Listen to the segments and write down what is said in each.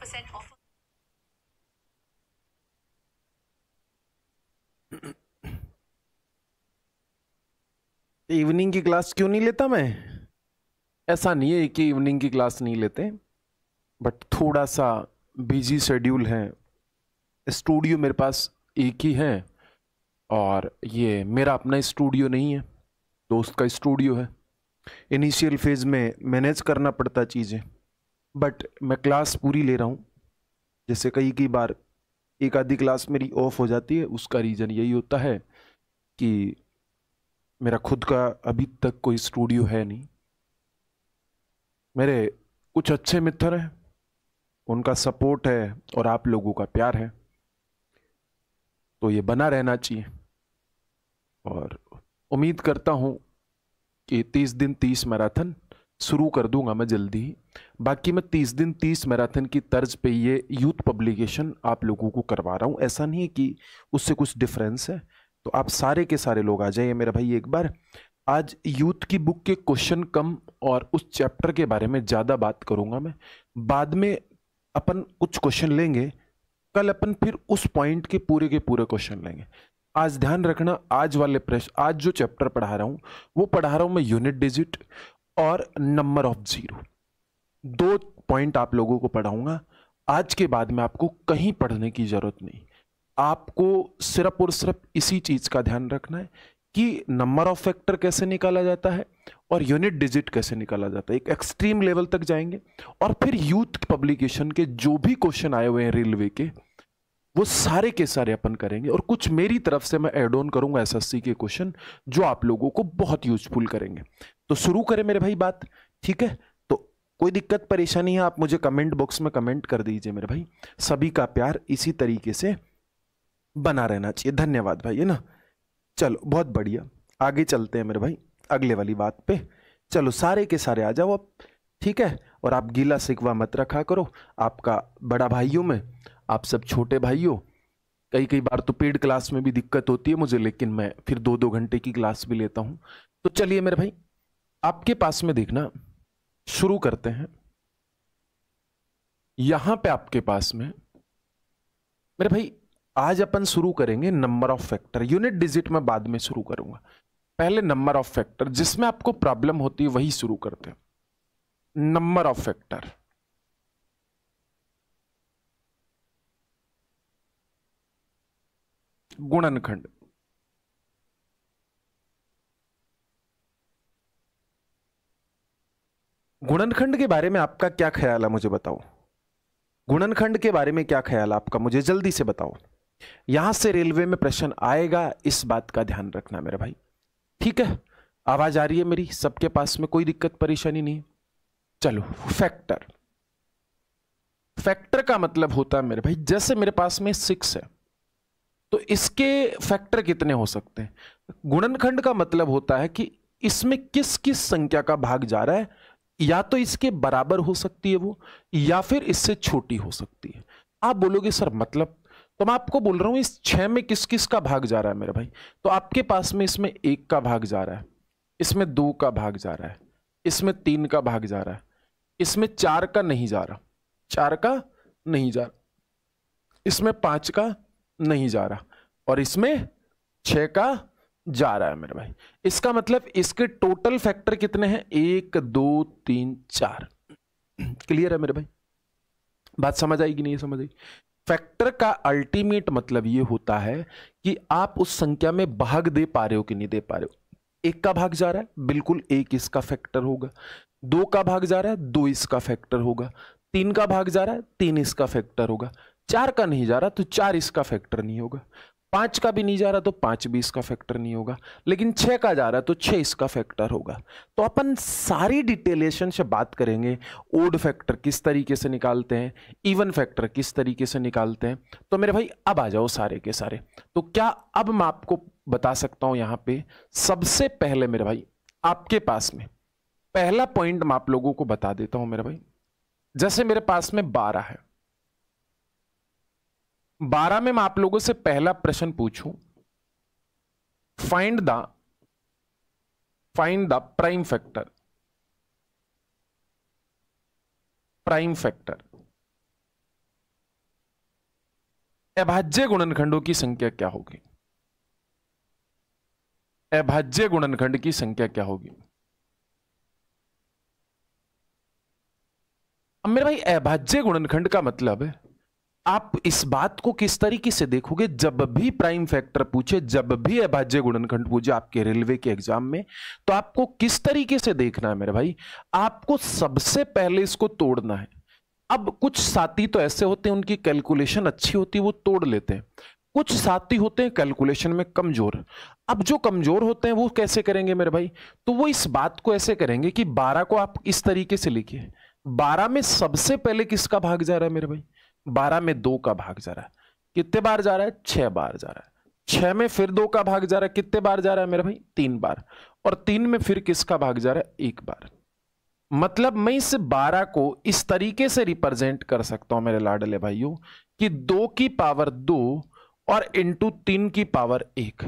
100% offer. Evening की class क्यों नहीं लेता मैं? ऐसा नहीं है कि इवनिंग की क्लास नहीं लेते, बट थोड़ा सा बिजी शेड्यूल है। स्टूडियो मेरे पास एक ही है, और ये मेरा अपना स्टूडियो नहीं है, दोस्त का स्टूडियो है। इनिशियल फेज में मैनेज करना पड़ता चीज़ें, बट मैं क्लास पूरी ले रहा हूँ। जैसे कई कई बार एक आधी क्लास मेरी ऑफ हो जाती है, उसका रीज़न यही होता है कि मेरा खुद का अभी तक कोई स्टूडियो है नहीं। मेरे कुछ अच्छे मित्र हैं, उनका सपोर्ट है और आप लोगों का प्यार है, तो ये बना रहना चाहिए। और उम्मीद करता हूं कि 30 दिन 30 मैराथन शुरू कर दूंगा मैं जल्दी ही। बाकी मैं 30 दिन 30 मैराथन की तर्ज पे ये यूथ पब्लिकेशन आप लोगों को करवा रहा हूं। ऐसा नहीं है कि उससे कुछ डिफरेंस है, तो आप सारे के सारे लोग आ जाइए मेरा भाई एक बार। आज यूथ की बुक के क्वेश्चन कम और उस चैप्टर के बारे में ज्यादा बात करूंगा मैं। बाद में अपन कुछ क्वेश्चन लेंगे, कल अपन फिर उस पॉइंट के पूरे क्वेश्चन लेंगे। आज ध्यान रखना, आज वाले प्रश्न, आज जो चैप्टर पढ़ा रहा हूं वो पढ़ा रहा हूं मैं यूनिट डिजिट और नंबर ऑफ जीरो। दो पॉइंट आप लोगों को पढ़ाऊंगा। आज के बाद में आपको कहीं पढ़ने की जरूरत नहीं, आपको सिर्फ और सिर्फ इसी चीज का ध्यान रखना है कि नंबर ऑफ फैक्टर कैसे निकाला जाता है और यूनिट डिजिट कैसे निकाला जाता है। एक एक्सट्रीम लेवल तक जाएंगे, और फिर यूथ पब्लिकेशन के जो भी क्वेश्चन आए हुए हैं रेलवे के, वो सारे के सारे अपन करेंगे। और कुछ मेरी तरफ से मैं ऐड ऑन करूंगा एसएससी के क्वेश्चन, जो आप लोगों को बहुत यूजफुल करेंगे। तो शुरू करें मेरे भाई बात, ठीक है? तो कोई दिक्कत परेशानी है आप मुझे कमेंट बॉक्स में कमेंट कर दीजिए मेरे भाई। सभी का प्यार इसी तरीके से बना रहना चाहिए। धन्यवाद भाई, है ना? चलो बहुत बढ़िया, आगे चलते हैं मेरे भाई अगले वाली बात पे। चलो सारे के सारे आ जाओ अब, ठीक है? और आप गीला शिकवा मत रखा करो आपका बड़ा भाइयों में, आप सब छोटे भाइयों। कई कई बार तो पेड क्लास में भी दिक्कत होती है मुझे, लेकिन मैं फिर 2-2 घंटे की क्लास भी लेता हूं। तो चलिए मेरे भाई, आपके पास में देखना, शुरू करते हैं। यहां पे आपके पास में मेरे भाई आज अपन शुरू करेंगे number of factor. Unit digit में बाद में शुरू करूंगा, पहले नंबर ऑफ फैक्टर जिसमें आपको प्रॉब्लम होती है वही शुरू करते हैं। नंबर ऑफ फैक्टर, गुणनखंड। गुणनखंड के बारे में आपका क्या ख्याल है मुझे बताओ। गुणनखंड के बारे में क्या ख्याल है आपका, मुझे जल्दी से बताओ। यहां से रेलवे में प्रश्न आएगा, इस बात का ध्यान रखना मेरे भाई, ठीक है? आवाज आ रही है मेरी सबके पास में, कोई दिक्कत परेशानी नहीं? चलो, फैक्टर। फैक्टर का मतलब होता है मेरे भाई, जैसे मेरे पास में 6 है तो इसके फैक्टर कितने हो सकते हैं। गुणनखंड का मतलब होता है कि इसमें किस किस संख्या का भाग जा रहा है, या तो इसके बराबर हो सकती है वो, या फिर इससे छोटी हो सकती है। आप बोलोगे सर मतलब, तो मैं आपको बोल रहा हूं इस 6 में किस किस का भाग जा रहा है मेरे भाई। तो आपके पास में इसमें 1 का भाग जा रहा है, इसमें 2 का भाग जा रहा है, इसमें 3 का भाग जा रहा है, इसमें 4 का नहीं जा रहा, 4 का नहीं जा रहा, इसमें 5 का नहीं जा रहा, और इसमें 6 का जा रहा है मेरे भाई। इसका मतलब इसके टोटल फैक्टर कितने हैं, 1 2 3 4। क्लियर है मेरे भाई? बात समझ आएगी नहीं समझ आई? फैक्टर का अल्टीमेट मतलब ये होता है कि आप उस संख्या में भाग दे पा रहे हो कि नहीं दे पा रहे हो। 1 का भाग जा रहा है, बिल्कुल 1 इसका फैक्टर होगा। 2 का भाग जा रहा है, 2 इसका फैक्टर होगा। 3 का भाग जा रहा है, 3 इसका फैक्टर होगा। 4 का नहीं जा रहा तो 4 इसका फैक्टर नहीं होगा। 5 का भी नहीं जा रहा तो 5 भी इसका फैक्टर नहीं होगा। लेकिन 6 का जा रहा है तो 6 इसका फैक्टर होगा। तो अपन सारी डिटेलेशन से बात करेंगे, ओड फैक्टर किस तरीके से निकालते हैं, इवन फैक्टर किस तरीके से निकालते हैं। तो मेरे भाई अब आ जाओ सारे के सारे। तो क्या अब मैं आपको बता सकता हूं, यहां पे सबसे पहले मेरे भाई आपके पास में पहला पॉइंट मैं आप लोगों को बता देता हूं मेरे भाई। जैसे मेरे पास में 12 है, 12 में मैं आप लोगों से पहला प्रश्न पूछूं, find the prime factor. Prime factor अभाज्य गुणनखंडों की संख्या क्या होगी? अभाज्य गुणनखंड की संख्या क्या होगी? अब मेरे भाई अभाज्य गुणनखंड का मतलब है, आप इस बात को किस तरीके से देखोगे, जब भी प्राइम फैक्टर पूछे, जब भी अभाज्य गुणनखंड पूछे आपके रेलवे के एग्जाम में, तो आपको किस तरीके से देखना है मेरे भाई, आपको सबसे पहले इसको तोड़ना है। अब कुछ साथी तो ऐसे होते हैं उनकी कैलकुलेशन अच्छी होती है, वो तोड़ लेते हैं। कुछ साथी होते हैं कैलकुलेशन में कमजोर। अब जो कमजोर होते हैं वो कैसे करेंगे मेरे भाई, तो वो इस बात को ऐसे करेंगे कि 12 को आप इस तरीके से लिखिए, 12 में सबसे पहले किसका भाग जा रहा है मेरे भाई, 12 में 2 का भाग जा रहा है। कितने बार जा रहा है? 6 बार जा रहा है। 6 में फिर 2 का भाग जा रहा है, कितने बार जा रहा है मेरे भाई? 3 बार। और 3 में फिर किसका भाग जा रहा है? 1 बार। मतलब मैं इस 12 को इस तरीके से रिप्रेजेंट कर सकता हूं मेरे लाडले भाइयों कि 2 की पावर 2 और इंटू 3 की पावर 1।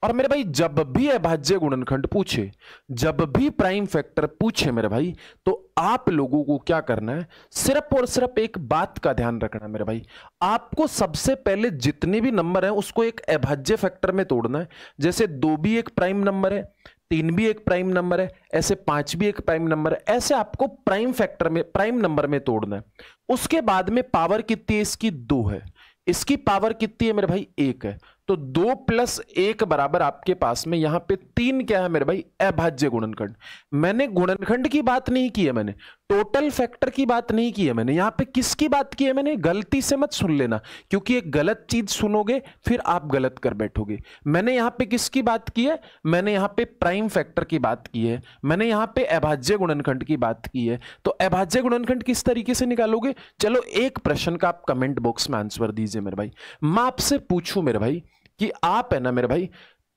और मेरे भाई जब भी अभाज्य गुणनखंड पूछे, जब भी प्राइम फैक्टर पूछे मेरे भाई, तो आप लोगों को क्या करना है, सिर्फ और सिर्फ एक बात का ध्यान रखना है मेरे भाई, आपको सबसे पहले जितने भी नंबर हैं उसको एक अभाज्य फैक्टर में तोड़ना है। जैसे 2 भी एक प्राइम नंबर है, 3 भी एक प्राइम नंबर है, ऐसे 5 भी एक प्राइम नंबर है, ऐसे आपको प्राइम फैक्टर में, प्राइम नंबर में तोड़ना है। उसके बाद में पावर कितनी है इसकी? 2 है। इसकी पावर कितनी है मेरे भाई? 1 है। तो 2 प्लस 1 बराबर आपके पास में यहां पे 3 क्या है मेरे भाई? अभाज्य गुणनखंड। मैंने गुणनखंड की बात नहीं की है, मैंने टोटल फैक्टर की बात नहीं की है। मैंने यहां पे किसकी बात की है? मैंने गलती से मत सुन लेना, क्योंकि एक गलत चीज सुनोगे फिर आप गलत कर बैठोगे। मैंने यहां पे किसकी बात की है? मैंने यहां पे प्राइम फैक्टर की बात की है, मैंने यहां पे अभाज्य गुणनखंड की बात की है। तो अभाज्य गुणनखंड किस तरीके से निकालोगे? चलो एक प्रश्न का आप कमेंट बॉक्स में आंसर दीजिए मेरे भाई। मैं आपसे पूछूं मेरे भाई कि आप है ना मेरे भाई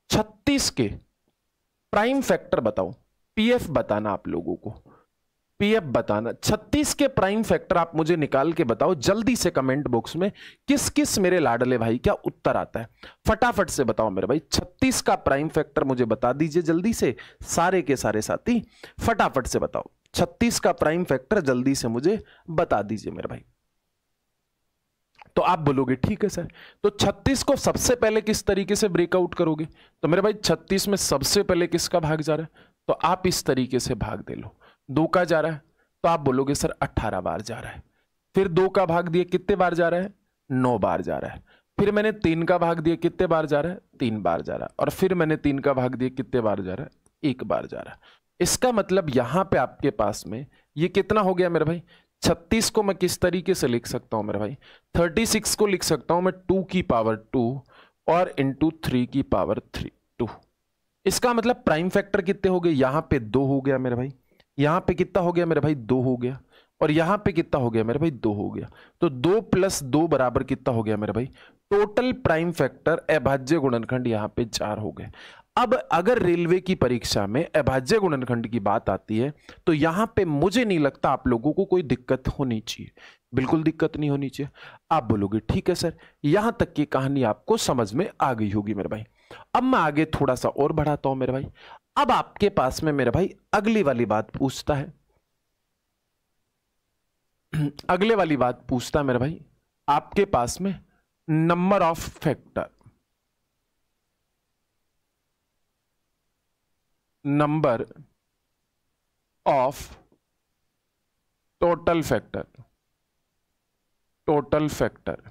36 के प्राइम फैक्टर बताओ, पीएफ बताना आप लोगों को, पीएफ बताना। 36 के प्राइम फैक्टर आप मुझे निकाल के बताओ जल्दी से कमेंट बॉक्स में, किस किस मेरे लाडले भाई क्या उत्तर आता है, फटाफट से बताओ मेरे भाई। 36 का प्राइम फैक्टर मुझे बता दीजिए जल्दी से, सारे के सारे साथी फटाफट से बताओ 36 का प्राइम फैक्टर जल्दी से मुझे बता दीजिए मेरे भाई। तो आप बोलोगे ठीक है सर, तो 36 को सबसे पहले किस तरीके से ब्रेकआउट करोगे? तो मेरे भाई 36 में सबसे पहले किसका भाग जा रहा है? तो आप इस तरीके से भाग दे लो, 2 का जा रहा है, तो आप बोलोगे सर 18 बार जा रहा है। फिर 2 का भाग दिए, कितने बार जा रहा है? 9 बार जा रहा है। फिर मैंने 3 का भाग दिया, कितने बार जा रहा है? 3 बार जा रहा है। और फिर मैंने 3 का भाग दिया, कितने बार जा रहा है? 1 बार जा रहा है। इसका मतलब यहां पे आपके पास में ये कितना हो गया मेरे भाई? 36 को मैं किस तरीके से लिख सकता हूं मेरे भाई? 36 को लिख सकता हूं मैं 2 की पावर 2 और इंटू 3 की पावर 2। इसका मतलब प्राइम फैक्टर कितने हो गए? यहां पे 2 हो गया मेरे भाई, यहां पे कितना हो गया मेरे भाई? 2 हो गया, और यहां पे कितना हो गया मेरे भाई? 2 हो गया। तो 2 प्लस 2 बराबर कितना हो गया मेरे भाई? टोटल प्राइम फैक्टर अभाज्य गुणनखंड यहां पे 4 हो गए। अब अगर रेलवे की परीक्षा में अभाज्य गुणनखंड की बात आती है तो यहां पे मुझे नहीं लगता आप लोगों को कोई दिक्कत होनी चाहिए, बिल्कुल दिक्कत नहीं होनी चाहिए। आप बोलोगे ठीक है सर, यहां तक की कहानी आपको समझ में आ गई होगी मेरे भाई। अब मैं आगे थोड़ा सा और बढ़ाता हूं मेरे भाई। अब आपके पास में मेरे भाई अगली वाली बात पूछता है, अगले वाली बात पूछता है मेरे भाई, आपके पास में number of factor, number of total factor, total factor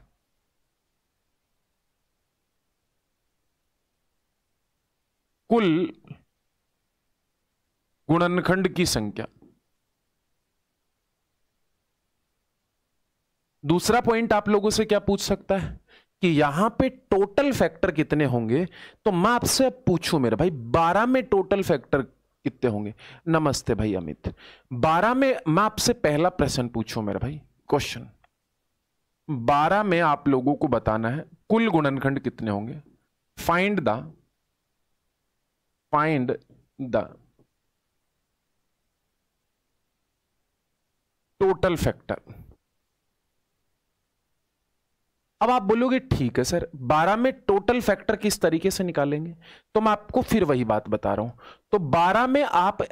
कुल गुणनखंड की संख्या। दूसरा पॉइंट आप लोगों से क्या पूछ सकता है कि यहां पे टोटल फैक्टर कितने होंगे? तो मैं आपसे पूछूं मेरे भाई 12 में टोटल फैक्टर कितने होंगे? नमस्ते भाई अमित। 12 में मैं आपसे पहला प्रश्न पूछूं मेरे भाई, क्वेश्चन 12 में आप लोगों को बताना है कुल गुणनखंड कितने होंगे। Find the total factor. अब आप बोलोगे ठीक है सर, 12 में टोटल फैक्टर किस तरीके से निकालेंगे? तो मैं आपको फिर वही बात बता रहा हूं। तो 12 में आप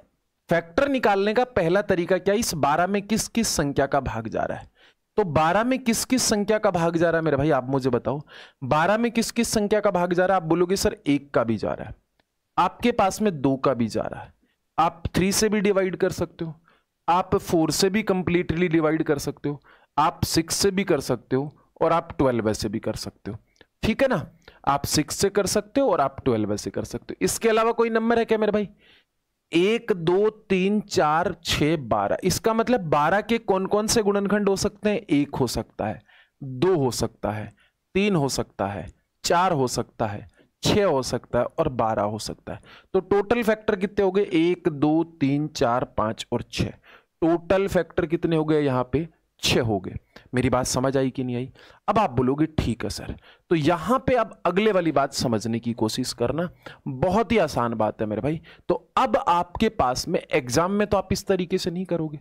फैक्टर निकालने का पहला तरीका क्या है, इस 12 में किस किस संख्या का भाग जा रहा है, तो 12 में किस किस संख्या का भाग जा रहा है मेरे भाई, आप मुझे बताओ। 12 में किस किस संख्या का भाग जा रहा है? आप बोलोगे सर 1 का भी जा रहा है, आपके पास में 2 का भी जा रहा है, आप 3 से भी डिवाइड कर सकते हो, आप 4 से भी कंप्लीटली डिवाइड कर सकते हो, आप 6 से भी कर सकते हो, और आप 12 से भी कर सकते हो। ठीक है ना, आप 6 से कर सकते हो और आप 12 से कर सकते हो। इसके अलावा कोई नंबर है क्या मेरे भाई? 1 2 3 4 6 12, इसका मतलब 12 के कौन कौन से गुणनखंड हो सकते हैं? 1 हो सकता है, 2 हो सकता है, 3 हो सकता है, 4 हो सकता है, 6 हो सकता है और 12 हो सकता है। तो टोटल फैक्टर कितने हो गए? 1 2 3 4 5 और 6। टोटल फैक्टर कितने हो गए यहां पे? 6 हो गए। मेरी बात समझ आई कि नहीं आई? अब आप बोलोगे ठीक है सर, तो यहां पे अब अगले वाली बात समझने की कोशिश करना, बहुत ही आसान बात है मेरे भाई। तो अब आपके पास में एग्जाम में तो आप इस तरीके से नहीं करोगे,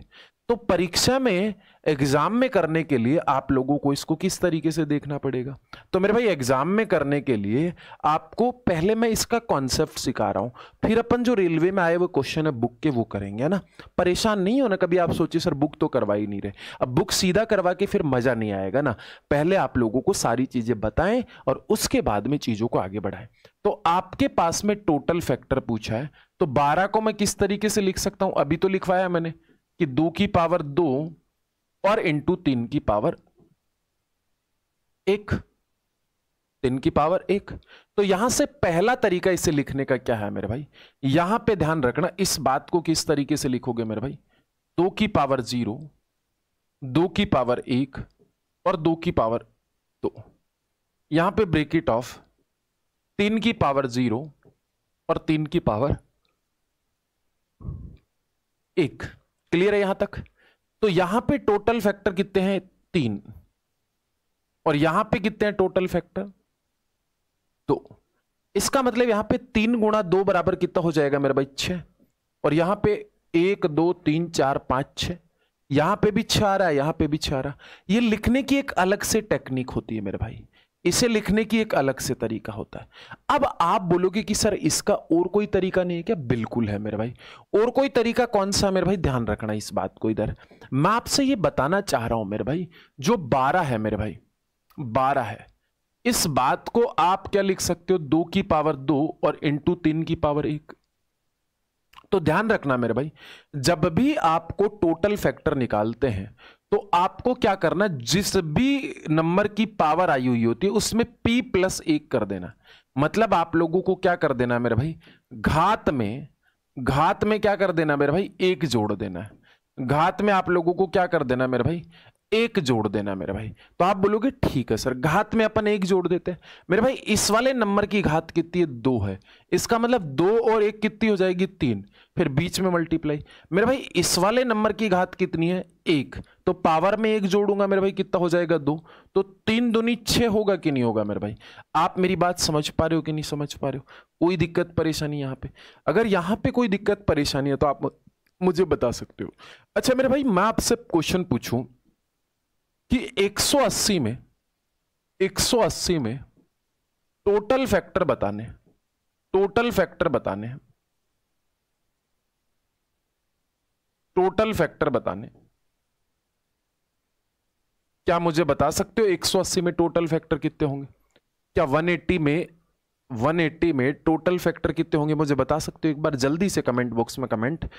तो परीक्षा में एग्जाम में करने के लिए आप लोगों को इसको किस तरीके से देखना पड़ेगा? तो मेरे भाई एग्जाम में करने के लिए आपको पहले मैं इसका कॉन्सेप्ट सिखा रहा हूं, फिर अपन जो रेलवे में आए वो क्वेश्चन है बुक के वो करेंगे, है ना। परेशान नहीं होना कभी आप सोचिए सर बुक तो करवा ही नहीं रहे, अब बुक सीधा करवा के फिर मजा नहीं आएगा ना। पहले आप लोगों को सारी चीजें बताएं और उसके बाद में चीजों को आगे बढ़ाएं। तो आपके पास में टोटल फैक्टर पूछा है, तो 12 को मैं किस तरीके से लिख सकता हूं? अभी तो लिखवाया मैंने कि 2 की पावर 2 और इंटू 3 की पावर 1, 3 की पावर 1। तो यहां से पहला तरीका इसे लिखने का क्या है मेरे भाई? यहां पे ध्यान रखना, इस बात को किस तरीके से लिखोगे मेरे भाई? 2 की पावर 0, 2 की पावर 1 और 2 की पावर 2, यहां पे ब्रेकेट ऑफ 3 की पावर 0 और 3 की पावर 1। क्लियर है यहां तक? तो यहां पे टोटल फैक्टर कितने हैं? 3, और यहां पे कितने हैं टोटल फैक्टर? 2। इसका मतलब यहां पे 3 गुणा 2 बराबर कितना हो जाएगा मेरे भाई? 6। और यहां पे 1 2 3 4 5 6, यहां पे भी 6 आ रहा है, यहां पे भी 6 आ रहा है। ये लिखने की एक अलग से टेक्निक होती है मेरे भाई, इसे लिखने की एक अलग से तरीका होता है। अब आप बोलोगे कि सर इसका और कोई तरीका नहीं है क्या? बिल्कुल है मेरे भाई। और कोई तरीका कौन सा मेरे भाई? ध्यान रखना इस बात को, इधर मैं आपसे ये बताना चाह रहा हूं मेरे भाई, जो 12 है मेरे भाई, 12 है, इस बात को आप क्या लिख सकते हो? 2 की पावर 2 और इंटू 3 की पावर 1। तो ध्यान रखना मेरे भाई, जब भी आपको टोटल फैक्टर निकालते हैं तो आपको क्या करना, जिस भी नंबर की पावर आई हुई होती है उसमें p प्लस 1 कर देना। मतलब आप लोगों को क्या कर देना मेरे भाई? घात में क्या कर देना मेरे भाई? 1 जोड़ देना है। घात में आप लोगों को क्या कर देना मेरे भाई? 1 जोड़ देना मेरे भाई। तो आप बोलोगे ठीक है सर, घात में अपन 1 जोड़ देते हैं। मेरे भाई इस वाले नंबर की घात कितनी है? 2 है, इसका मतलब 2 और 1 कितनी हो जाएगी? 3, फिर बीच में मल्टीप्लाई। मेरे भाई इस वाले नंबर की घात कितनी है? 1, तो पावर में 1 जोड़ूंगा मेरे भाई, कितना हो जाएगा? 2। तो 3 दूनी 6 होगा कि नहीं होगा मेरे भाई? आप मेरी बात समझ पा रहे हो कि नहीं समझ पा रहे हो? कोई दिक्कत परेशानी यहां पे? अगर यहां पे कोई दिक्कत परेशानी है तो आप मुझे बता सकते हो। अच्छा मेरे भाई, मैं आपसे क्वेश्चन पूछूं कि 180 में टोटल फैक्टर बताने, टोटल फैक्टर बताने, क्या मुझे बता सकते हो 180 में टोटल फैक्टर कितने होंगे? क्या 180 में टोटल फैक्टर कितने होंगे मुझे बता सकते हो? एक बार जल्दी से कमेंट बॉक्स में कमेंट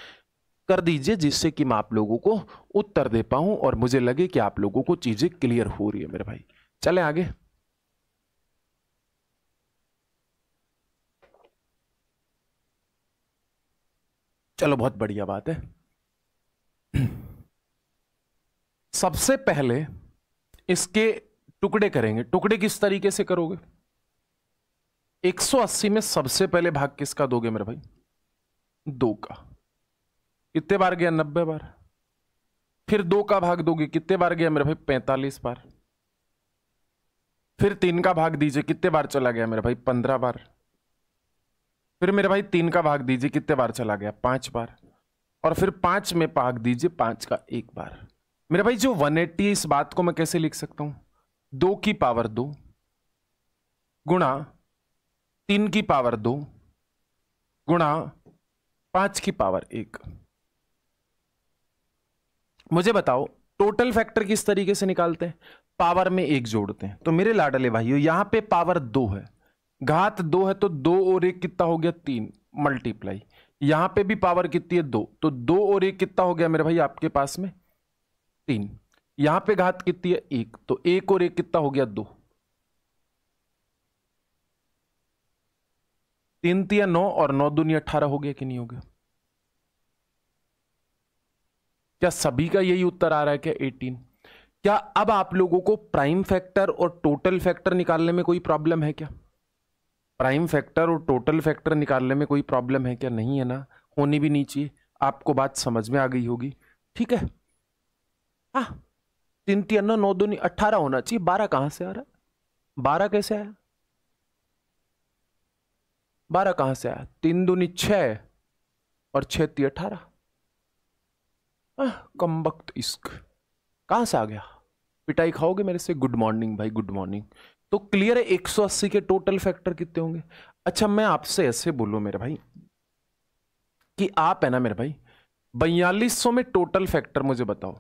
कर दीजिए, जिससे कि मैं आप लोगों को उत्तर दे पाऊं और मुझे लगे कि आप लोगों को चीजें क्लियर हो रही है मेरे भाई। चलें आगे। चलो बहुत बढ़िया बात है। सबसे पहले इसके टुकड़े करेंगे। टुकड़े किस तरीके से करोगे? 180 में सबसे पहले भाग किसका दोगे मेरे भाई? 2 का। कितने बार गया? 90 बार। फिर 2 का भाग दोगे, कितने बार गया मेरे भाई? 45 बार। फिर 3 का भाग दीजिए, कितने बार चला गया मेरे भाई? 15 बार। फिर मेरे भाई 3 का भाग दीजिए, कितने बार चला गया? 5 बार। और फिर 5 में भाग दीजिए 5 का 1 बार। मेरे भाई जो 180 इस बात को मैं कैसे लिख सकता हूं? 2 की पावर 2 गुणा 3 की पावर 2 गुणा 5 की पावर 1। मुझे बताओ टोटल फैक्टर किस तरीके से निकालते हैं, पावर में 1 जोड़ते हैं। तो मेरे लाडले भाइयों यहां पे पावर 2 है, घात 2 है, तो 2 और 1 कितना हो गया 3 मल्टीप्लाई, यहां पे भी पावर कितनी है 2, तो 2 और 1 कितना हो गया मेरे भाई आपके पास में 3, यहां पे घात कितनी है 1, तो 1 और 1 कितना हो गया 2, 3 तिया 9 और 9 दूनी 18 हो गया कि नहीं हो गया? क्या सभी का यही उत्तर आ रहा है क्या 18? क्या अब आप लोगों को प्राइम फैक्टर और टोटल फैक्टर निकालने में कोई प्रॉब्लम है क्या? प्राइम फैक्टर और टोटल फैक्टर निकालने में कोई प्रॉब्लम है क्या? नहीं है ना, होनी भी नहीं चाहिए। आपको बात समझ में आ गई होगी, ठीक है। हाँ, 3 तिया 9, 9 दूनी 18 होना चाहिए, 12 कहां से आ रहा है? 12 कैसे आया? 12 कहां से आया? 3 दूनी 6 और 6 तिया 18। कमबख्त इश्क कहां से आ गया? पिटाई खाओगे मेरे से? गुड मॉर्निंग भाई, गुड मॉर्निंग। तो क्लियर है 180 के टोटल फैक्टर कितने होंगे? अच्छा मैं आपसे ऐसे बोलूं मेरे भाई कि आप है ना मेरे भाई 4200 में टोटल फैक्टर मुझे बताओ,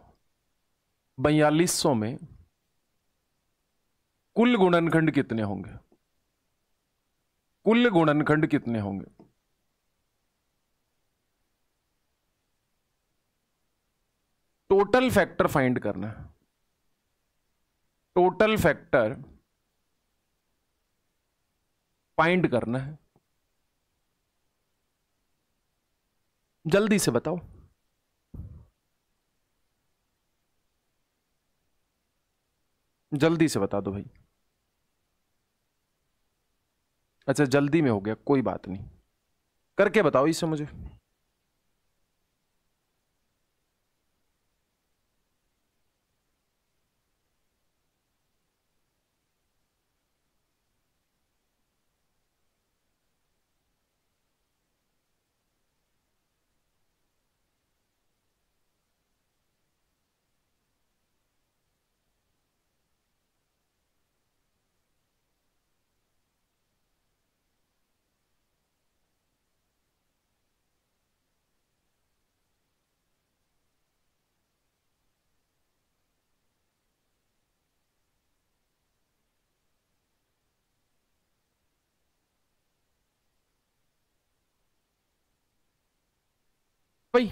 4200 में कुल गुणनखंड कितने होंगे? कुल गुणनखंड कितने होंगे? टोटल फैक्टर फाइंड करना है, टोटल फैक्टर फाइंड करना है, जल्दी से बताओ। जल्दी से बता दो भाई। अच्छा जल्दी में हो गया, कोई बात नहीं, करके बताओ इसे मुझे। भाई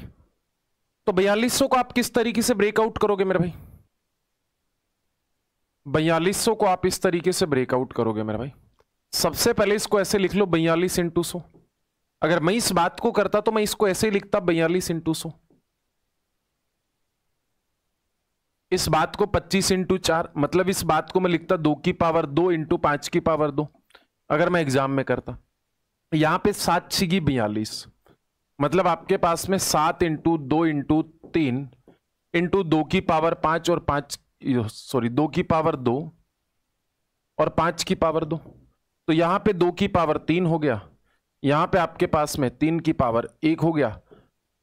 तो 4200 को आप किस तरीके से ब्रेकआउट करोगे मेरे भाई? 4200 को आप इस तरीके से ब्रेकआउट करोगे मेरे भाई। सबसे पहले इसको ऐसे लिख लो 42 इंटू 100। अगर मैं इस बात को करता तो मैं इसको ऐसे ही लिखता 42 इंटू 100। इस बात को 25 इंटू 4, मतलब इस बात को मैं लिखता 2 की पावर 2 इंटू 5 की पावर 2। अगर मैं एग्जाम में करता, यहां पे 7 छिगी 42, मतलब आपके पास में 7 इंटू 2 इंटू 3 इंटू 2 की पावर 5 और 5 सॉरी 2 की पावर 2 और 5 की पावर 2। तो यहां पे 2 की पावर 3 हो गया, यहां पे आपके पास में 3 की पावर 1 हो गया,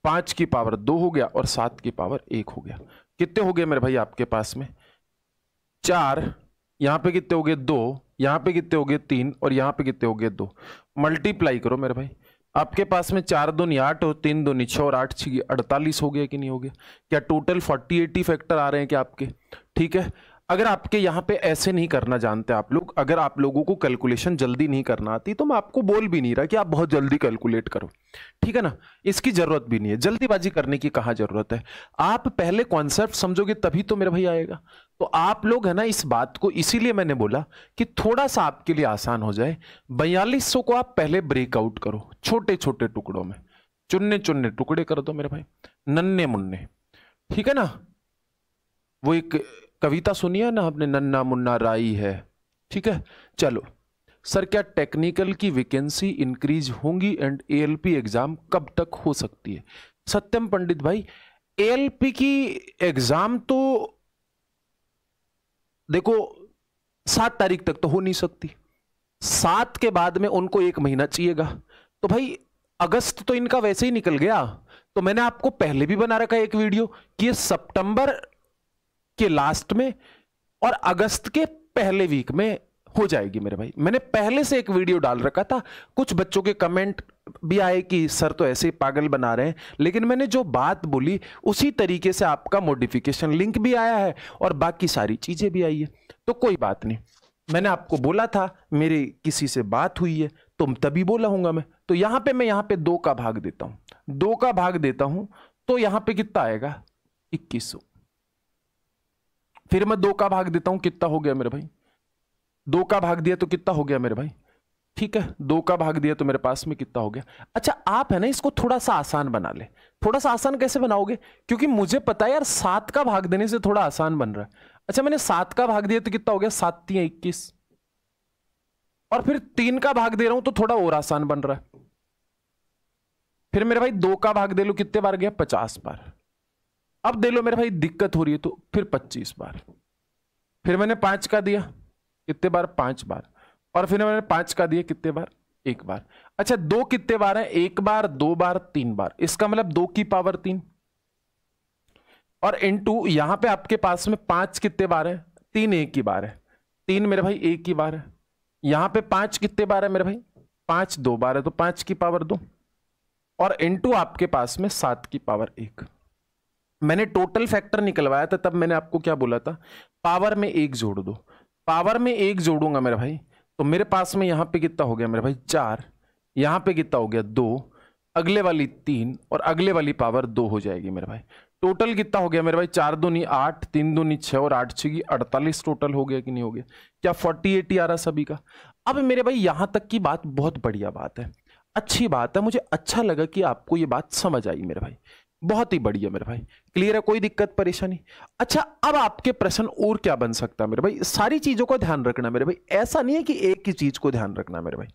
5 की पावर 2 हो गया और 7 की पावर 1 हो गया। कितने हो गए मेरे भाई आपके पास में? 4, यहां पे कितने हो गए 2, यहां पे कितने हो गए 3 और यहां पे कितने हो गए 2। मल्टीप्लाई करो मेरे भाई, आपके पास में 4 दूनी 8 और 3 दूनी 6 और 8 छिगी 48 हो गया कि नहीं हो गया? क्या टोटल 40-80 फैक्टर आ रहे हैं क्या आपके? ठीक है। अगर आपके यहां पे ऐसे नहीं करना जानते आप लोग, अगर आप लोगों को कैलकुलेशन जल्दी नहीं करना आती, तो मैं आपको बोल भी नहीं रहा कि आप बहुत जल्दी कैलकुलेट करो, ठीक है ना, इसकी जरूरत भी नहीं है, जल्दीबाजी करने की कहां जरूरत है। आप पहले कॉन्सेप्ट समझोगे तभी तो मेरे भाई आएगा। तो आप लोग है ना इस बात को, इसीलिए मैंने बोला कि थोड़ा सा आपके लिए आसान हो जाए, 4200 को आप पहले ब्रेकआउट करो छोटे छोटे टुकड़ों में, चुन्ने चुन्ने टुकड़े कर दो मेरे भाई, नन्हे मुन्ने, ठीक है ना। वो एक कविता सुनी है ना आपने, नन्ना मुन्ना राई है, ठीक है। चलो सर, क्या टेक्निकल की वैकेंसी इंक्रीज होंगी एंड एएलपी एग्जाम कब तक हो सकती है? सत्यम पंडित भाई, एएलपी की एग्जाम तो देखो 7 तारीख तक तो हो नहीं सकती, 7 के बाद में उनको 1 महीना चाहिएगा। तो भाई अगस्त तो इनका वैसे ही निकल गया। तो मैंने आपको पहले भी बना रखा है एक वीडियो कि ये सितंबर के लास्ट में और अगस्त के पहले वीक में हो जाएगी मेरे भाई। मैंने पहले से एक वीडियो डाल रखा था, कुछ बच्चों के कमेंट भी आए कि सर तो ऐसे ही पागल बना रहे हैं, लेकिन मैंने जो बात बोली उसी तरीके से आपका मॉडिफिकेशन लिंक भी आया है और बाकी सारी चीजें भी आई है, तो कोई बात नहीं। मैंने आपको बोला था मेरी किसी से बात हुई है तो तभी बोला हूंगा मैं। तो यहां पे मैं यहां पे 2 का भाग देता हूं, 2 का भाग देता हूं तो यहां पे कितना आएगा 2100। फिर मैं 2 का भाग देता हूं, कितना हो गया मेरे भाई, 2 का भाग दिया तो कितना हो गया मेरे भाई, ठीक है 2 का भाग दिया तो मेरे पास में कितना हो गया। अच्छा आप है ना इसको थोड़ा सा आसान बना ले। थोड़ा सा आसान कैसे बनाओगे, क्योंकि मुझे पता है यार 7 का भाग देने से थोड़ा आसान बन रहा है। अच्छा मैंने 7 का भाग दिया तो कितना हो गया, 7 3 21, और फिर 3 का भाग दे रहा हूं तो थोड़ा और आसान बन रहा है। फिर मेरे भाई 2 का भाग दे लो, कितने बार गया, 50 बार। अब दे लो मेरे भाई, दिक्कत हो रही है तो फिर 25 बार। फिर मैंने 5 का दिया, कितने बार, 5 बार। और फिर मैंने 5 का दिया, कितने बार, 1 बार। अच्छा 2 कितने बार है, 1 बार 2 बार 3 बार, इसका मतलब 2 की पावर 3। और इनटू यहां पे आपके पास में 5 कितने बार है, 3 1 की बार है, 3 मेरे भाई 1 की बार है। यहां पे 5 कितने बार है मेरे भाई, 5 2 बार है, तो 5 की पावर 2, और इनटू आपके पास में 7 की पावर 1। मैंने टोटल फैक्टर निकलवाया था, तब मैंने आपको क्या बोला था, पावर में 1 जोड़ दो। पावर में 1 जोड़ूंगा मेरे भाई तो मेरे पास में यहां पे कितना हो गया मेरे भाई 4, यहां पे कितना हो गया 2, अगले वाली 3 और अगले वाली पावर 2 हो जाएगी मेरे भाई। टोटल कितना हो गया मेरे भाई, 4 दूनी 8, 3 दूनी 6 और 8 6 48 टोटल हो गया कि नहीं हो गया, क्या 48 आ रहा सभी का। अब मेरे भाई यहां तक की बात बहुत बढ़िया बात है, अच्छी बात है, मुझे अच्छा लगा कि आपको ये बात समझ आई मेरे भाई, बहुत ही बढ़िया मेरे भाई, क्लियर है, कोई दिक्कत परेशानी। अच्छा अब आपके प्रश्न और क्या बन सकता है मेरे भाई, सारी चीजों का ध्यान रखना मेरे भाई, ऐसा नहीं है कि एक ही चीज को ध्यान रखना मेरे भाई,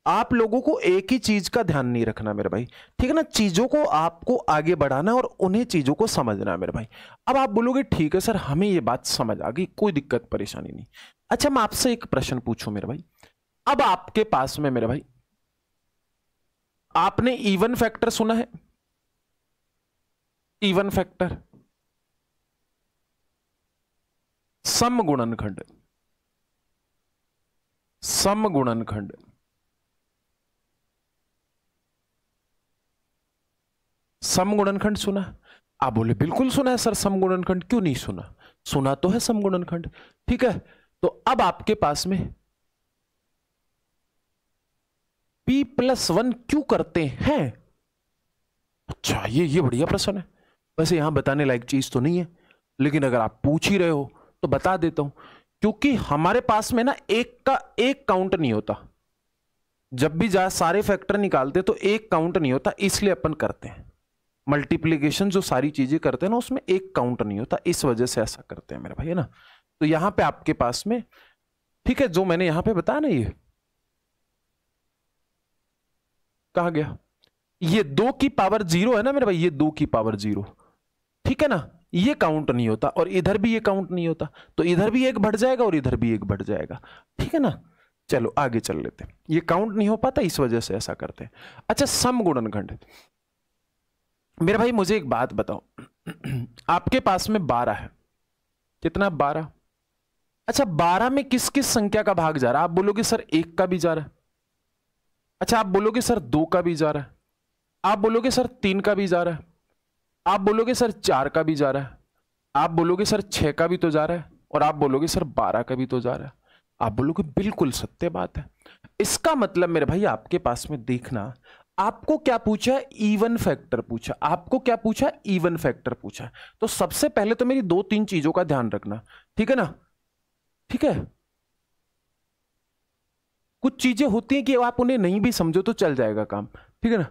आप लोगों को एक ही चीज का ध्यान नहीं रखना मेरे भाई, ठीक है ना, चीजों को आपको आगे बढ़ाना और उन्हें चीजों को समझना है मेरे भाई। अब आप बोलोगे ठीक है सर हमें ये बात समझ आ गई, कोई दिक्कत परेशानी नहीं। अच्छा मैं आपसे एक प्रश्न पूछूं मेरे भाई, अब आपके पास में मेरे भाई, आपने इवन फैक्टर सुना है, इवन फैक्टर, समगुणनखंड, समगुणनखंड, समगुणनखंड सुना? आप बोले बिल्कुल सुना है सर समगुणनखंड, क्यों नहीं सुना, सुना तो है समगुणनखंड, ठीक है। तो अब आपके पास में p+1 क्यों करते हैं, अच्छा ये बढ़िया प्रश्न है, वैसे यहां बताने लायक चीज तो नहीं है, लेकिन अगर आप पूछ ही रहे हो तो बता देता हूं, क्योंकि हमारे पास में ना एक का एक काउंट नहीं होता, जब भी सारे फैक्टर निकालते तो एक काउंट नहीं होता, इसलिए अपन करते हैं मल्टीप्लीकेशन, जो सारी चीजें करते हैं ना उसमें एक काउंट नहीं होता, इस वजह से ऐसा करते हैं मेरे भाई, है ना। तो यहां पे आपके पास में, ठीक है, जो मैंने यहां पे बताया ना, ये कहा गया, ये 2 की पावर 0 है ना मेरे भाई, ये 2 की पावर 0, ठीक है ना, ये काउंट नहीं होता, और इधर भी ये काउंट नहीं होता, तो इधर भी एक बढ़ जाएगा और इधर भी एक बढ़ जाएगा, ठीक है ना। चलो आगे चल लेते हैं, ये काउंट नहीं हो पाता इस वजह से ऐसा करते हैं। अच्छा समगुणनखंड, मेरे भाई मुझे एक बात बताओ, आपके पास में 12 है, कितना 12, अच्छा 12 में किस किस संख्या का भाग जा रहा है, आप बोलोगे सर 1 का भी जा रहा है, अच्छा आप बोलोगे सर 2 का भी जा रहा है, आप बोलोगे सर 3 का भी जा रहा है, आप बोलोगे सर 4 का भी जा रहा है, आप बोलोगे सर 6 का भी तो जा रहा है, और आप बोलोगे सर 12 का भी तो जा रहा है। आप बोलोगे बिल्कुल सत्य बात है, इसका मतलब मेरे भाई आपके पास में देखना, आपको क्या पूछा, इवन फैक्टर पूछा, आपको क्या पूछा, इवन फैक्टर पूछा। तो सबसे पहले तो मेरी 2-3 चीजों का ध्यान रखना, ठीक है ना, ठीक है, कुछ चीजें होती हैं कि आप उन्हें नहीं भी समझो तो चल जाएगा काम, ठीक है ना।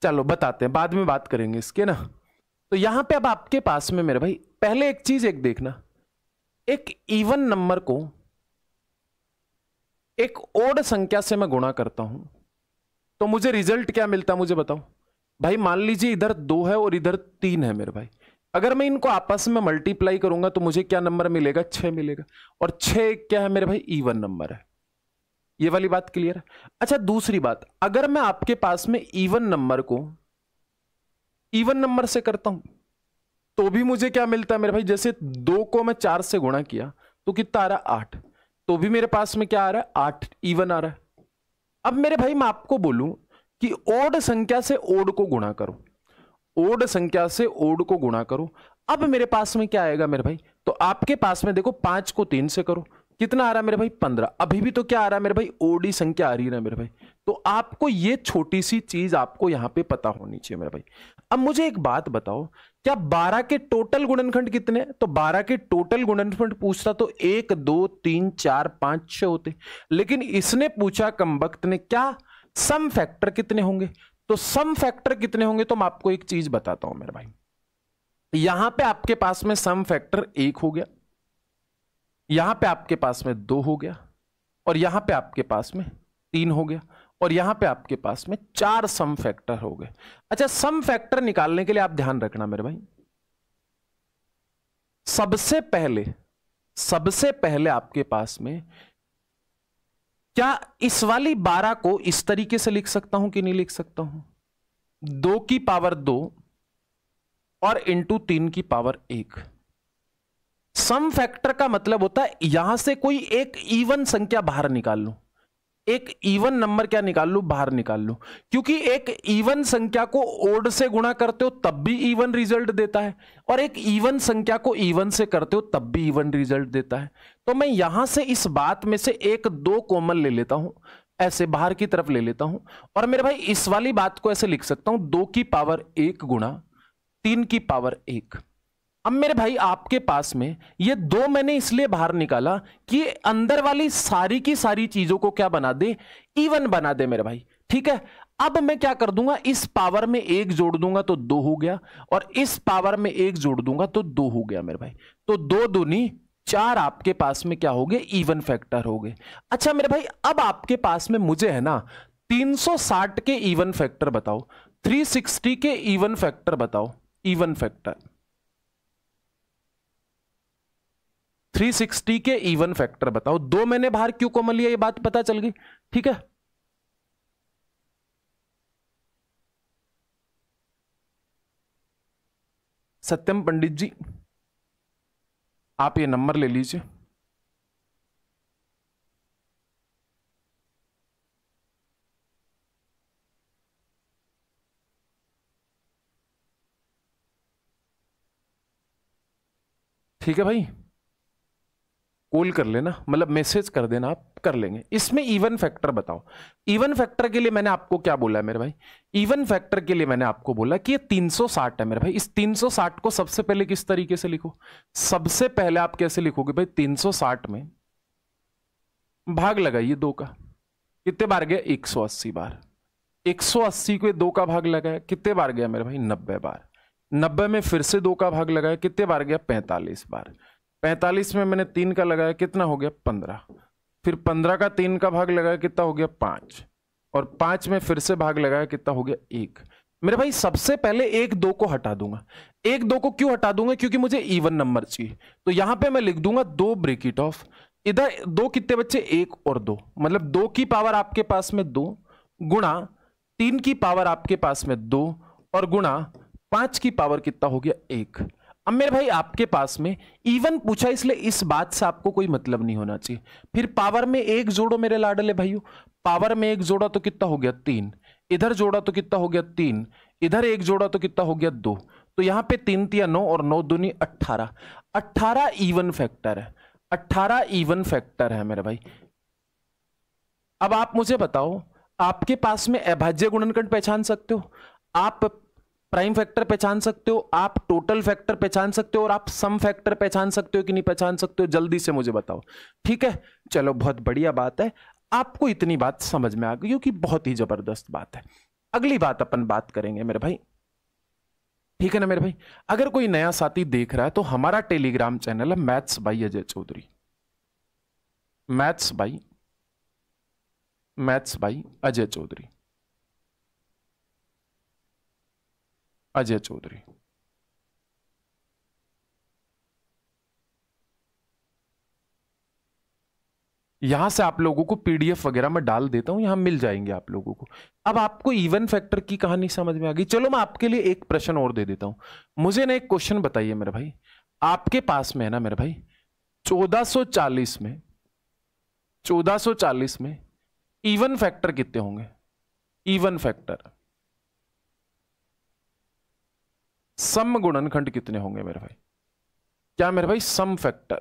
चलो बताते हैं, बाद में बात करेंगे इसके ना। तो यहां पे अब आपके पास में मेरे भाई पहले एक चीज एक देखना, एक इवन नंबर को एक ओड संख्या से मैं गुणा करता हूं तो मुझे रिजल्ट क्या मिलता है, मुझे बताओ भाई। मान लीजिए इधर 2 है और इधर 3 है मेरे भाई, अगर मैं इनको आपस में मल्टीप्लाई करूंगा तो मुझे क्या नंबर मिलेगा, 6 मिलेगा। और 6 क्या है मेरे भाई, इवन नंबर है। ये वाली बात क्लियर है। अच्छा दूसरी बात, अगर मैं आपके पास में इवन नंबर को इवन नंबर से करता हूं तो भी मुझे क्या मिलता है मेरे भाई, जैसे 2 को मैं 4 से गुणा किया तो कितना आ रहा है, 8। तो भी मेरे पास में क्या आ रहा है, 8 इवन आ रहा है। अब मेरे भाई मैं आपको बोलूं कि ओड संख्या से ओड को गुणा करो, ओड संख्या से ओड को गुणा करो, अब मेरे पास में क्या आएगा मेरे भाई, तो आपके पास में देखो 5 को 3 से करो, कितना आ रहा है मेरे भाई, 15। अभी भी तो क्या आ रहा है मेरे भाई, ओडी संख्या आ रही है ना मेरे भाई। तो आपको ये छोटी सी चीज आपको यहां पे पता होनी चाहिए मेरे भाई। अब मुझे एक बात बताओ, क्या 12 के टोटल गुणनखंड कितने हैं? तो 12 के टोटल गुणनखंड पूछता तो 1 2 3 4 5 6 होते, लेकिन इसने पूछा कमबख्त ने क्या सम फैक्टर कितने होंगे। तो सम फैक्टर कितने होंगे, तो मैं आपको एक चीज बताता हूं मेरे भाई। यहां पे आपके पास में सम फैक्टर 1 हो गया, यहां पे आपके पास में 2 हो गया, और यहां पे आपके पास में 3 हो गया, और यहां पे आपके पास में 4 सम फैक्टर हो गए। अच्छा सम फैक्टर निकालने के लिए आप ध्यान रखना मेरे भाई, सबसे पहले आपके पास में क्या इस वाली 12 को इस तरीके से लिख सकता हूं कि नहीं लिख सकता हूं, 2 की पावर 2 और इंटू 3 की पावर 1। सम फैक्टर का मतलब होता है यहां से कोई एक इवन संख्या बाहर निकाल लो, एक इवन नंबर क्या निकाल लो, बाहर निकाल लो। क्योंकि एक इवन संख्या को ओड से गुणा करते हो तब भी इवन रिजल्ट देता है, और एक इवन संख्या को इवन से करते हो तब भी इवन रिजल्ट देता है। तो मैं यहां से इस बात में से 1 2 कॉमन ले लेता हूं, ऐसे बाहर की तरफ ले लेता हूं, और मेरे भाई इस वाली बात को ऐसे लिख सकता हूं, 2 की पावर 1 गुणा 3 की पावर 1। अब मेरे भाई आपके पास में ये 2 मैंने इसलिए बाहर निकाला कि अंदर वाली सारी की सारी चीजों को क्या बना दे, इवन बना दे मेरे भाई। ठीक है, अब मैं क्या कर दूंगा, इस पावर में 1 जोड़ दूंगा तो 2 हो गया, और इस पावर में 1 जोड़ दूंगा तो 2 हो गया मेरे भाई। तो 2 दूनी 4 आपके पास में क्या हो गए, इवन फैक्टर हो गए। अच्छा मेरे भाई अब आपके पास में मुझे है ना 360 के इवन फैक्टर बताओ, 360 के इवन फैक्टर बताओ, इवन फैक्टर 360 के इवन फैक्टर बताओ। 2 मैंने बाहर क्यों कॉमन लिया, ये बात पता चल गई। ठीक है, सत्यम पंडित जी आप ये नंबर ले लीजिए। ठीक है भाई, कॉल कर लेना, मतलब मैसेज कर देना, आप कर लेंगे। इसमें इवन फैक्टर बताओ। इवन फैक्टर के लिए मैंने आपको क्या बोला है मेरे भाई, इवन फैक्टर के लिए मैंने आपको बोला कि ये 360 है मेरे भाई। इस 360 को सबसे पहले किस तरीके से लिखो, सबसे पहले आप कैसे लिखोगे भाई, 360 में भाग लगाइए 2 का, कितने बार गया, 180 बार। 180 को 2 का भाग लगाया, कितने बार गया मेरे भाई, 90 बार। 90 में फिर से 2 का भाग लगाया, कितने बार गया, 45 बार। 45 में मैंने 3 का लगाया, कितना हो गया, 15। फिर 15 का 3 का भाग लगाया, कितना हो गया, 5। और 5 में फिर से भाग लगाया, कितना हो गया, 1। मेरे भाई सबसे पहले 1 2 को हटा दूंगा। 1 2 को क्यों हटा दूंगा, क्योंकि मुझे इवन नंबर चाहिए। तो यहां पे मैं लिख दूंगा 2 ब्रेकेट ऑफ, इधर 2 कितने बच्चे, 1 और 2, मतलब 2 की पावर आपके पास में 2 गुणा 3 की पावर आपके पास में 2 और गुणा 5 की पावर कितना हो गया, 1। अब मेरे भाई आपके पास में इवन पूछा, इसलिए इस बात से आपको कोई मतलब नहीं होना चाहिए। फिर पावर में 1 जोड़ो मेरे लाडले भाइयों, पावर में 1 जोड़ा तो कितना हो गया, 3। इधर जोड़ा तो कितना हो गया, 3। इधर 1 जोड़ा तो कितना हो गया, 2। तो यहां पे 3 तिया 9 और 9 दूनी 18। 18 इवन फैक्टर है, 18 इवन फैक्टर है मेरे भाई। अब आप मुझे बताओ, आपके पास में अभाज्य गुणनखंड पहचान सकते हो, आप प्राइम फैक्टर पहचान सकते हो, आप टोटल फैक्टर पहचान सकते हो, और आप सम फैक्टर पहचान सकते हो कि नहीं पहचान सकते हो, जल्दी से मुझे बताओ। ठीक है, चलो बहुत बढ़िया बात है, आपको इतनी बात समझ में आ गई हो कि बहुत ही जबरदस्त बात है। अगली बात अपन बात करेंगे मेरे भाई, ठीक है ना मेरे भाई। अगर कोई नया साथी देख रहा है तो हमारा टेलीग्राम चैनल है maths by Ajay Chaudhary, maths by Ajay Chaudhary, Ajay Chaudhary. यहां से आप लोगों को पीडीएफ वगैरह मैं डाल देता हूं, यहां मिल जाएंगे आप लोगों को। अब आपको इवन फैक्टर की कहानी समझ में आ गई। चलो मैं आपके लिए एक प्रश्न और दे देता हूं। मुझे ना एक क्वेश्चन बताइए मेरे भाई, आपके पास में है ना मेरे भाई 1440 में इवन फैक्टर कितने होंगे? इवन फैक्टर सम गुणनखंड कितने होंगे मेरे भाई? क्या मेरे भाई सम फैक्टर?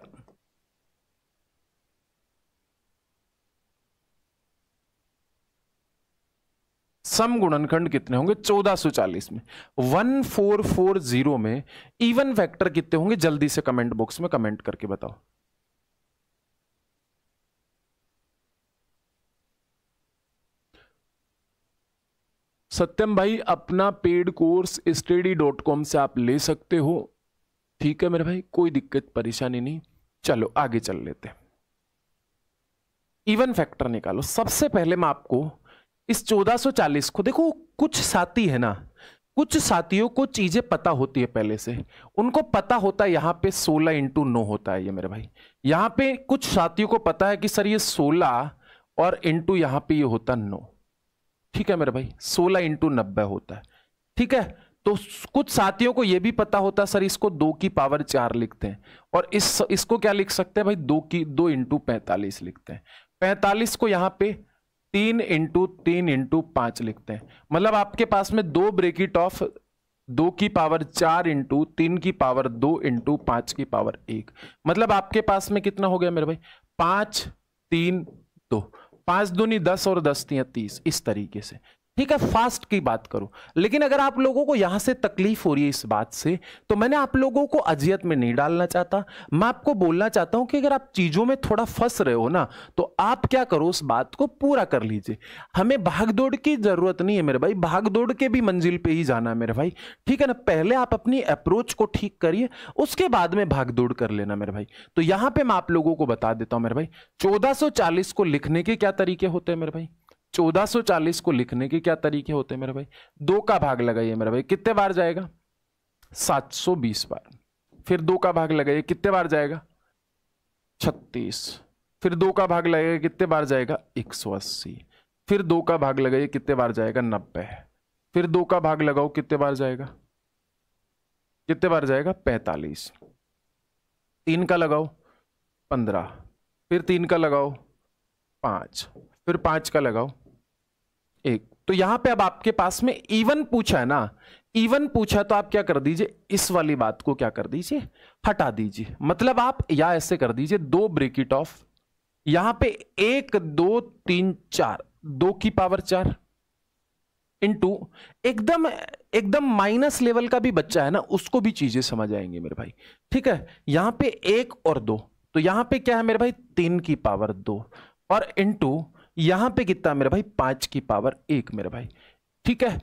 सम गुणनखंड कितने होंगे 1440 में? 1440 में इवन फैक्टर कितने होंगे? जल्दी से कमेंट बॉक्स में कमेंट करके बताओ। सत्यम भाई अपना पेड कोर्स study.com से आप ले सकते हो, ठीक है मेरे भाई, कोई दिक्कत परेशानी नहीं। चलो आगे चल लेते हैं। इवन फैक्टर निकालो। सबसे पहले मैं आपको इस 1440 को, देखो कुछ साथी है ना, कुछ साथियों को चीजें पता होती है पहले से, उनको पता होता है यहां पे 16 इंटू 9 होता है ये मेरे भाई। यहां पे कुछ साथियों को पता है कि सर ये 16 और इंटू यहां पे ये होता 9, ठीक है मेरे भाई, 16 इंटू 90 होता है, ठीक है। तो कुछ साथियों को यह भी पता होता है सर इसको 2 की पावर 4 लिखते हैं, और इसको क्या लिख सकते हैं भाई 2 इंटू 45 लिखते हैं। 45 को यहां पे 3 इंटू 5 लिखते हैं। मतलब आपके पास में 2 ब्रैकेट ऑफ 2 की पावर 4 इंटू 3 की पावर 2 इंटू 5 की पावर 1, मतलब आपके पास में कितना हो गया मेरे भाई 5 3 2, 5 दूनी 10 और 10 तियां 30, इस तरीके से, ठीक है। फास्ट की बात करूं, लेकिन अगर आप लोगों को यहां से तकलीफ हो रही है इस बात से, तो मैंने आप लोगों को अजियत में नहीं डालना चाहता। मैं आपको बोलना चाहता हूं कि अगर आप चीजों में थोड़ा फंस रहे हो ना, तो आप क्या करो उस बात को पूरा कर लीजिए। हमें भागदौड़ की जरूरत नहीं है मेरे भाई, भागदौड़ के भी मंजिल पे ही जाना है मेरे भाई, ठीक है ना। पहले आप अपनी अप्रोच को ठीक करिए, उसके बाद में भागदौड़ कर लेना मेरे भाई। तो यहां पर मैं आप लोगों को बता देता हूं मेरे भाई, 1440 को लिखने के क्या तरीके होते हैं मेरे भाई, 1440 को लिखने के क्या तरीके होते हैं मेरे भाई। 2 का भाग लगाइए मेरे भाई, कितने बार जाएगा 720 बार। फिर 2 का भाग लगाइए, कितने बार जाएगा 36। फिर 2 का भाग लगाइए, कितने बार जाएगा 180। फिर 2 का भाग लगाइए, कितने बार जाएगा 90। फिर 2 का भाग लगाओ, कितने बार जाएगा 45। 3 का लगाओ 15। फिर 3 का लगाओ 5। फिर 5 का लगाओ 1। तो यहां पे अब आपके पास में इवन पूछा है ना, इवन पूछा तो आप क्या कर दीजिए, इस वाली बात को क्या कर दीजिए, हटा दीजिए। मतलब आप या ऐसे कर दीजिए 2 ब्रैकेट ऑफ यहां पे 1 2 3 4, 2 की पावर 4 इंटू एकदम माइनस लेवल का भी बच्चा है ना, उसको भी चीजें समझ आएंगे मेरे भाई, ठीक है। यहां पे 1 और 2, तो यहां पे क्या है मेरे भाई 3 की पावर 2, और इंटू यहां पे कितना मेरे भाई 5 की पावर 1 मेरे भाई, ठीक है।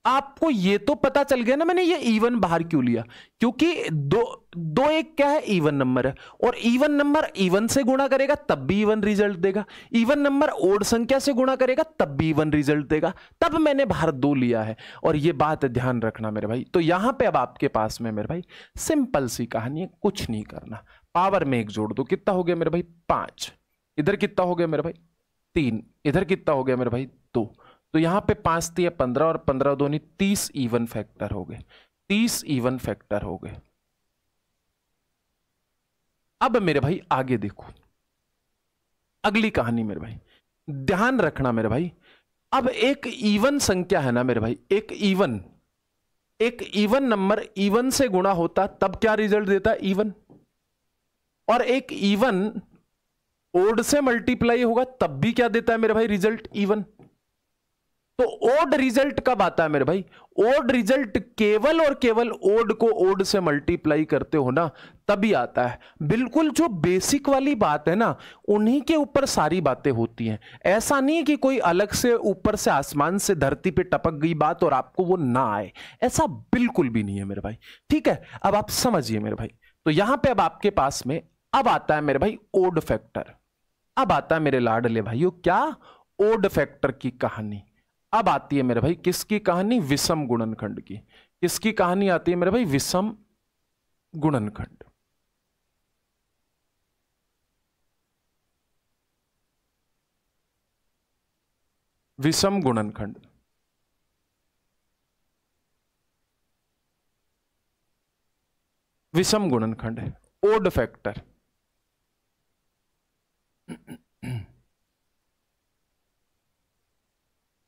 आपको ये तो पता चल गया ना मैंने ये इवन बाहर क्यों लिया, क्योंकि 2 1 क्या है इवन नंबर है, और इवन नंबर इवन से गुणा करेगा तब भी इवन रिजल्ट देगा, इवन नंबर ओड संख्या से गुणा करेगा तब भी इवन रिजल्ट देगा, तब मैंने बाहर 2 लिया है, और ये बात ध्यान रखना मेरे भाई। तो यहां पे अब आपके पास में मेरे भाई सिंपल सी कहानी है, कुछ नहीं करना, पावर में 1 जोड़ दो, कितना हो गया मेरे भाई 5। इधर कितना हो गया मेरे भाई 3। इधर कितना हो गया मेरे भाई 2। तो यहां पे 5 3 15 और 15 दूनी 30 इवन फैक्टर हो गए, 30 इवन फैक्टर हो गए। अब मेरे भाई आगे देखो अगली कहानी मेरे भाई, ध्यान रखना मेरे भाई। अब एक इवन संख्या है ना मेरे भाई, एक इवन नंबर इवन से गुणा होता तब क्या रिजल्ट देता है इवन, और एक इवन ओड से मल्टीप्लाई होगा तब भी क्या देता है मेरे भाई रिजल्ट इवन। तो ओड रिजल्ट कब आता है मेरे भाई, ओड रिजल्ट केवल और केवल ओड को ओड से मल्टीप्लाई करते हो ना तभी आता है। बिल्कुल जो बेसिक वाली बात है ना, उन्हीं के ऊपर सारी बातें होती हैं। ऐसा नहीं है कि कोई अलग से ऊपर से आसमान से धरती पे टपक गई बात और आपको वो ना आए, ऐसा बिल्कुल भी नहीं है मेरे भाई, ठीक है। अब आप समझिए मेरे भाई, तो यहां पे अब आपके पास में अब आता है मेरे भाई ओड फैक्टर, अब आता है मेरे लाडले भाइयों क्या, ओड फैक्टर की कहानी। अब आती है मेरे भाई किसकी कहानी, विषम गुणनखंड की। किसकी कहानी आती है मेरे भाई, विषम गुणनखंड। विषम गुणनखंड, विषम गुणनखंड है, ओड फैक्टर।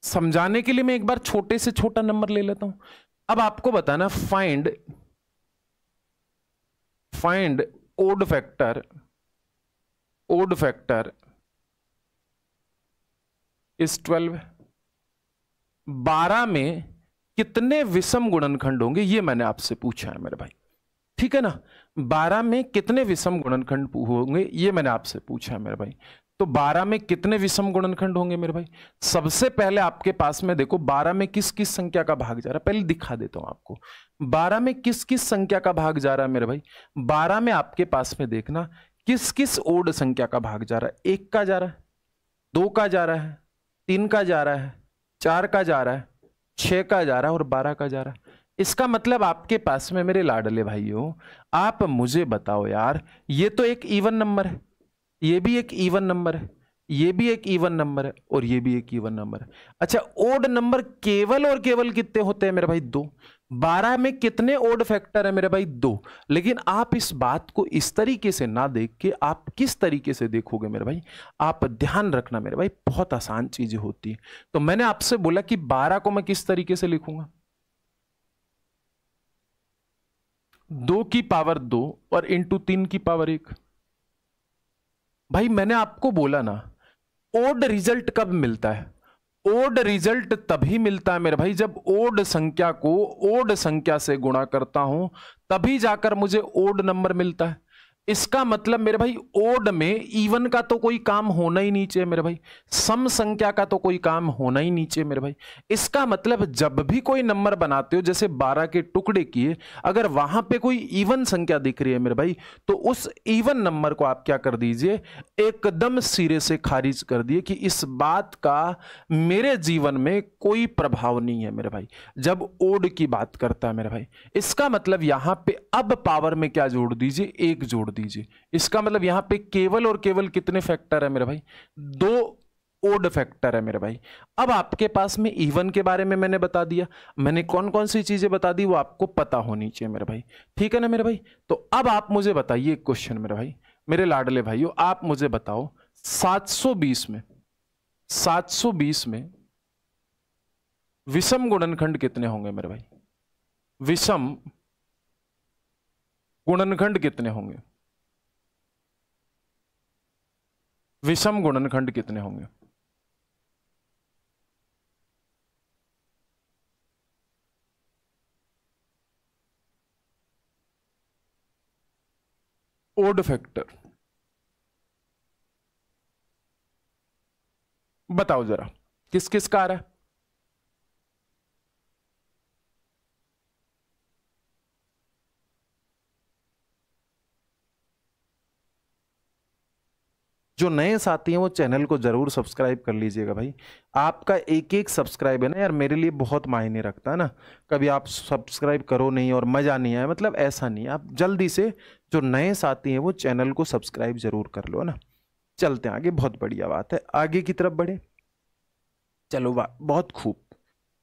समझाने के लिए मैं एक बार छोटे से छोटा नंबर ले लेता हूं। अब आपको बताना, find odd factor, odd factor is 12। 12 में कितने विषम गुणनखंड होंगे, ये मैंने आपसे पूछा है मेरे भाई, ठीक है ना। 12 में कितने विषम गुणनखंड होंगे, ये मैंने आपसे पूछा है मेरे भाई। तो 12 में कितने विषम गुणनखंड होंगे मेरे भाई? सबसे पहले आपके पास में देखो 12 में किस किस संख्या का भाग जा रहा है, पहले दिखा देता हूं आपको। 12 में किस किस संख्या का भाग जा रहा है मेरे भाई? 12 में आपके पास में देखना किस किस ओड संख्या का भाग जा रहा है। 1 का जा रहा है, 2 का जा रहा है, 3 का जा रहा है, 4 का जा रहा है, 6 का जा रहा है और 12 का जा रहा है। इसका मतलब आपके पास में मेरे लाडले भाइयों, आप मुझे बताओ यार, ये तो एक इवन नंबर है, ये भी एक इवन नंबर है, ये भी एक इवन नंबर है और ये भी एक इवन नंबर है। अच्छा, ओड नंबर केवल और केवल कितने होते हैं मेरे भाई? 2। 12 में कितने ओड फैक्टर है मेरे भाई? 2। लेकिन आप इस बात को इस तरीके से ना देख के आप किस तरीके से देखोगे मेरे भाई? आप ध्यान रखना मेरे भाई, बहुत आसान चीजें होती है। तो मैंने आपसे बोला कि 12 को मैं किस तरीके से लिखूंगा? 2 की पावर 2 और इंटू 3 की पावर 1। भाई मैंने आपको बोला ना, ओड रिजल्ट कब मिलता है? ओड रिजल्ट तभी मिलता है मेरे भाई जब ओड संख्या को ओड संख्या से गुणा करता हूं, तभी जाकर मुझे ओड नंबर मिलता है। इसका मतलब मेरे भाई ओड में इवन का तो कोई काम होना ही नहीं चाहिए मेरे भाई, सम संख्या का तो कोई काम होना ही नहीं चाहिए मेरे भाई। इसका मतलब जब भी कोई नंबर बनाते हो, जैसे 12 के टुकड़े किए, अगर वहां पे कोई इवन संख्या दिख रही है मेरे भाई, तो उस इवन नंबर को आप क्या कर दीजिए, एकदम सिरे से खारिज कर दिए कि इस बात का मेरे जीवन में कोई प्रभाव नहीं है मेरे भाई, जब ओड की बात करता है मेरे भाई। इसका मतलब यहां पे अब पावर में क्या जोड़ दीजिए? 1 जोड़ दीजिए। इसका मतलब यहां पे केवल और केवल कितने फैक्टर है मेरे भाई? 2 ओड फैक्टर है मेरे भाई। अब आपके पास में इवन के बारे में मैंने बता दिया, मैंने कौन कौन सी चीजें बता दी वो आपको पता होनी चाहिए मेरे भाई, ठीक है ना मेरे भाई। तो अब आप मुझे बताइए एक क्वेश्चन मेरे भाई, मेरे लाडले भाइयों, आप मुझे बताओ 720 में विषम गुणनखंड कितने होंगे मेरे भाई? विषम गुणनखंड कितने होंगे? विषम गुणनखंड कितने होंगे? ओड फैक्टर बताओ जरा, किस किस का आ रहा है? जो नए साथी हैं वो चैनल को जरूर सब्सक्राइब कर लीजिएगा भाई। आपका एक एक सब्सक्राइब है ना यार, मेरे लिए बहुत मायने रखता है ना। कभी आप सब्सक्राइब करो नहीं और मज़ा नहीं आया, मतलब ऐसा नहीं है। आप जल्दी से जो नए साथी हैं वो चैनल को सब्सक्राइब जरूर कर लो ना। चलते हैं आगे, बहुत बढ़िया बात है, आगे की तरफ बढ़े। चलो वाह, बहुत खूब।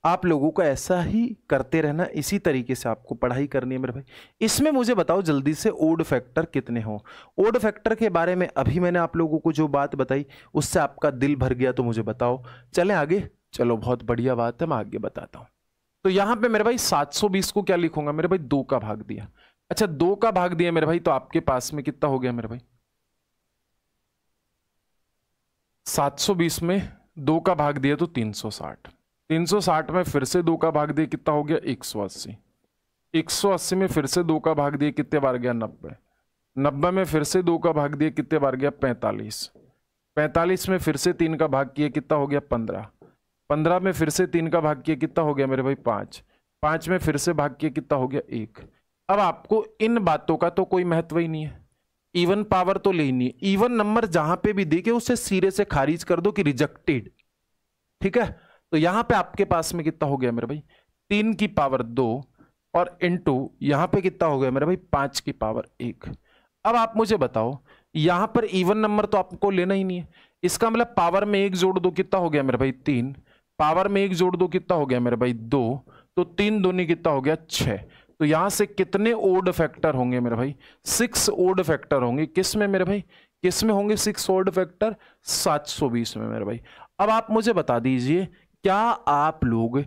आप लोगों को ऐसा ही करते रहना, इसी तरीके से आपको पढ़ाई करनी है मेरे भाई। इसमें मुझे बताओ जल्दी से ओड फैक्टर कितने हो? ओड फैक्टर के बारे में अभी मैंने आप लोगों को जो बात बताई उससे आपका दिल भर गया तो मुझे बताओ। चलें आगे, चलो बहुत बढ़िया बात है, मैं आगे बताता हूं। तो यहां पे मेरे भाई 720 को क्या लिखूंगा मेरे भाई? 2 का भाग दिया। अच्छा 2 का भाग दिया मेरे भाई, तो आपके पास में कितना हो गया मेरे भाई? 720 में 2 का भाग दिया तो 360। 360 में फिर से 2 का भाग दिया, कितना हो गया? 180। 180 में फिर से 2 का भाग दिया, कितने बार गया? 90। 90 में फिर से 2 का भाग दिया, कितने बार गया? 45। 45 में फिर से 3 का भाग किया, कितना हो गया? 15। 15 में फिर से 3 का भाग किया, कितना हो गया मेरे भाई? 5। 5 में फिर से भाग किया, कितना हो गया? 1। अब आपको इन बातों का तो कोई महत्व ही नहीं है, इवन पावर तो लेनी है। इवन नंबर जहां पे भी देखे उसे सिरे से खारिज कर दो कि रिजेक्टेड, ठीक है। तो यहां पे आपके पास में कितना हो गया मेरे भाई? 3 की पावर 2 और इंटू यहां पे कितना हो गया मेरे भाई? 5 की पावर 1। अब आप मुझे बताओ, यहां पर इवन नंबर तो आपको लेना ही नहीं है, इसका मतलब पावर में 1 जोड़ दो, कितना हो गया मेरे भाई? 3। पावर में 1 जोड़ दो, कितना हो गया मेरे भाई 2, तो 3 दूनी कितना हो गया 6। तो यहां से कितने ओड फैक्टर होंगे मेरे भाई, 6 ओड फैक्टर होंगे। किस में मेरे भाई, किस में होंगे 6 ओड फैक्टर, 720 में मेरे भाई। अब आप मुझे बता दीजिए, क्या आप लोग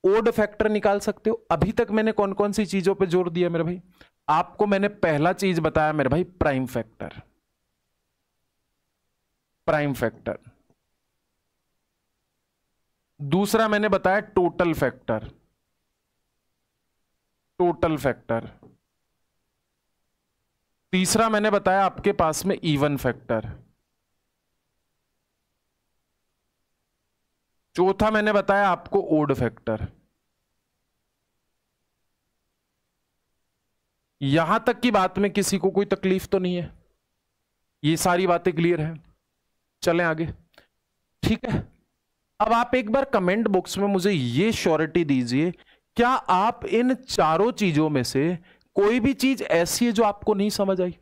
ओड फैक्टर निकाल सकते हो? अभी तक मैंने कौन कौन सी चीजों पे जोर दिया मेरे भाई? आपको मैंने पहला चीज बताया मेरे भाई, प्राइम फैक्टर, प्राइम फैक्टर। दूसरा मैंने बताया टोटल फैक्टर, टोटल फैक्टर। तीसरा मैंने बताया आपके पास में इवन फैक्टर। चौथा मैंने बताया आपको ओड फैक्टर। यहां तक की बात में किसी को कोई तकलीफ तो नहीं है? ये सारी बातें क्लियर है? चलें आगे, ठीक है। अब आप एक बार कमेंट बॉक्स में मुझे ये श्योरिटी दीजिए, क्या आप इन चारों चीजों में से कोई भी चीज ऐसी है जो आपको नहीं समझ आई?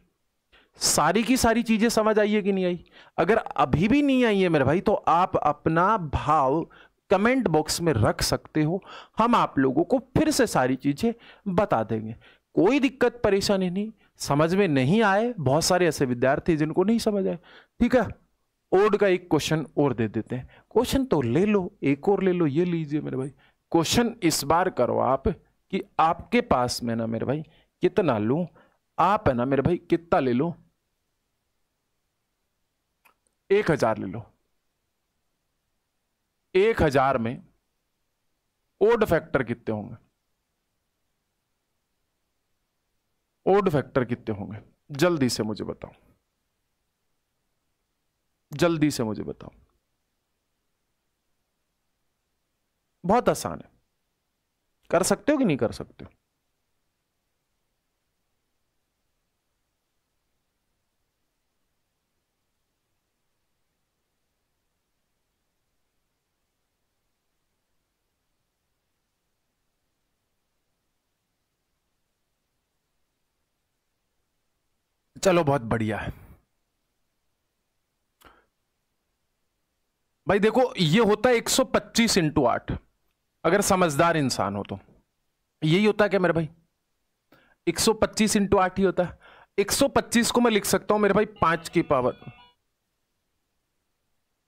सारी की सारी चीजें समझ आई है कि नहीं आई? अगर अभी भी नहीं आई है मेरे भाई, तो आप अपना भाव कमेंट बॉक्स में रख सकते हो, हम आप लोगों को फिर से सारी चीजें बता देंगे। कोई दिक्कत परेशानी नहीं, समझ में नहीं आए, बहुत सारे ऐसे विद्यार्थी जिनको नहीं समझ आए, ठीक है। ओड का एक क्वेश्चन और दे देते हैं। क्वेश्चन तो ले लो, एक और ले लो, ये लीजिए मेरे भाई। क्वेश्चन इस बार करो आप कि आपके पास में ना मेरे भाई कितना लूं, आप है ना मेरे भाई कितना ले लो, 1000 ले लो। 1000 में ओड फैक्टर कितने होंगे? ओड फैक्टर कितने होंगे? जल्दी से मुझे बताओ, जल्दी से मुझे बताओ। बहुत आसान है, कर सकते हो कि नहीं कर सकते हो? चलो बहुत बढ़िया है भाई। देखो ये होता है 125 इंटू 8, अगर समझदार इंसान हो तो यही होता है क्या मेरे भाई? 125 इंटू 8 ही होता है। 125 को मैं लिख सकता हूं मेरे भाई 5 की पावर,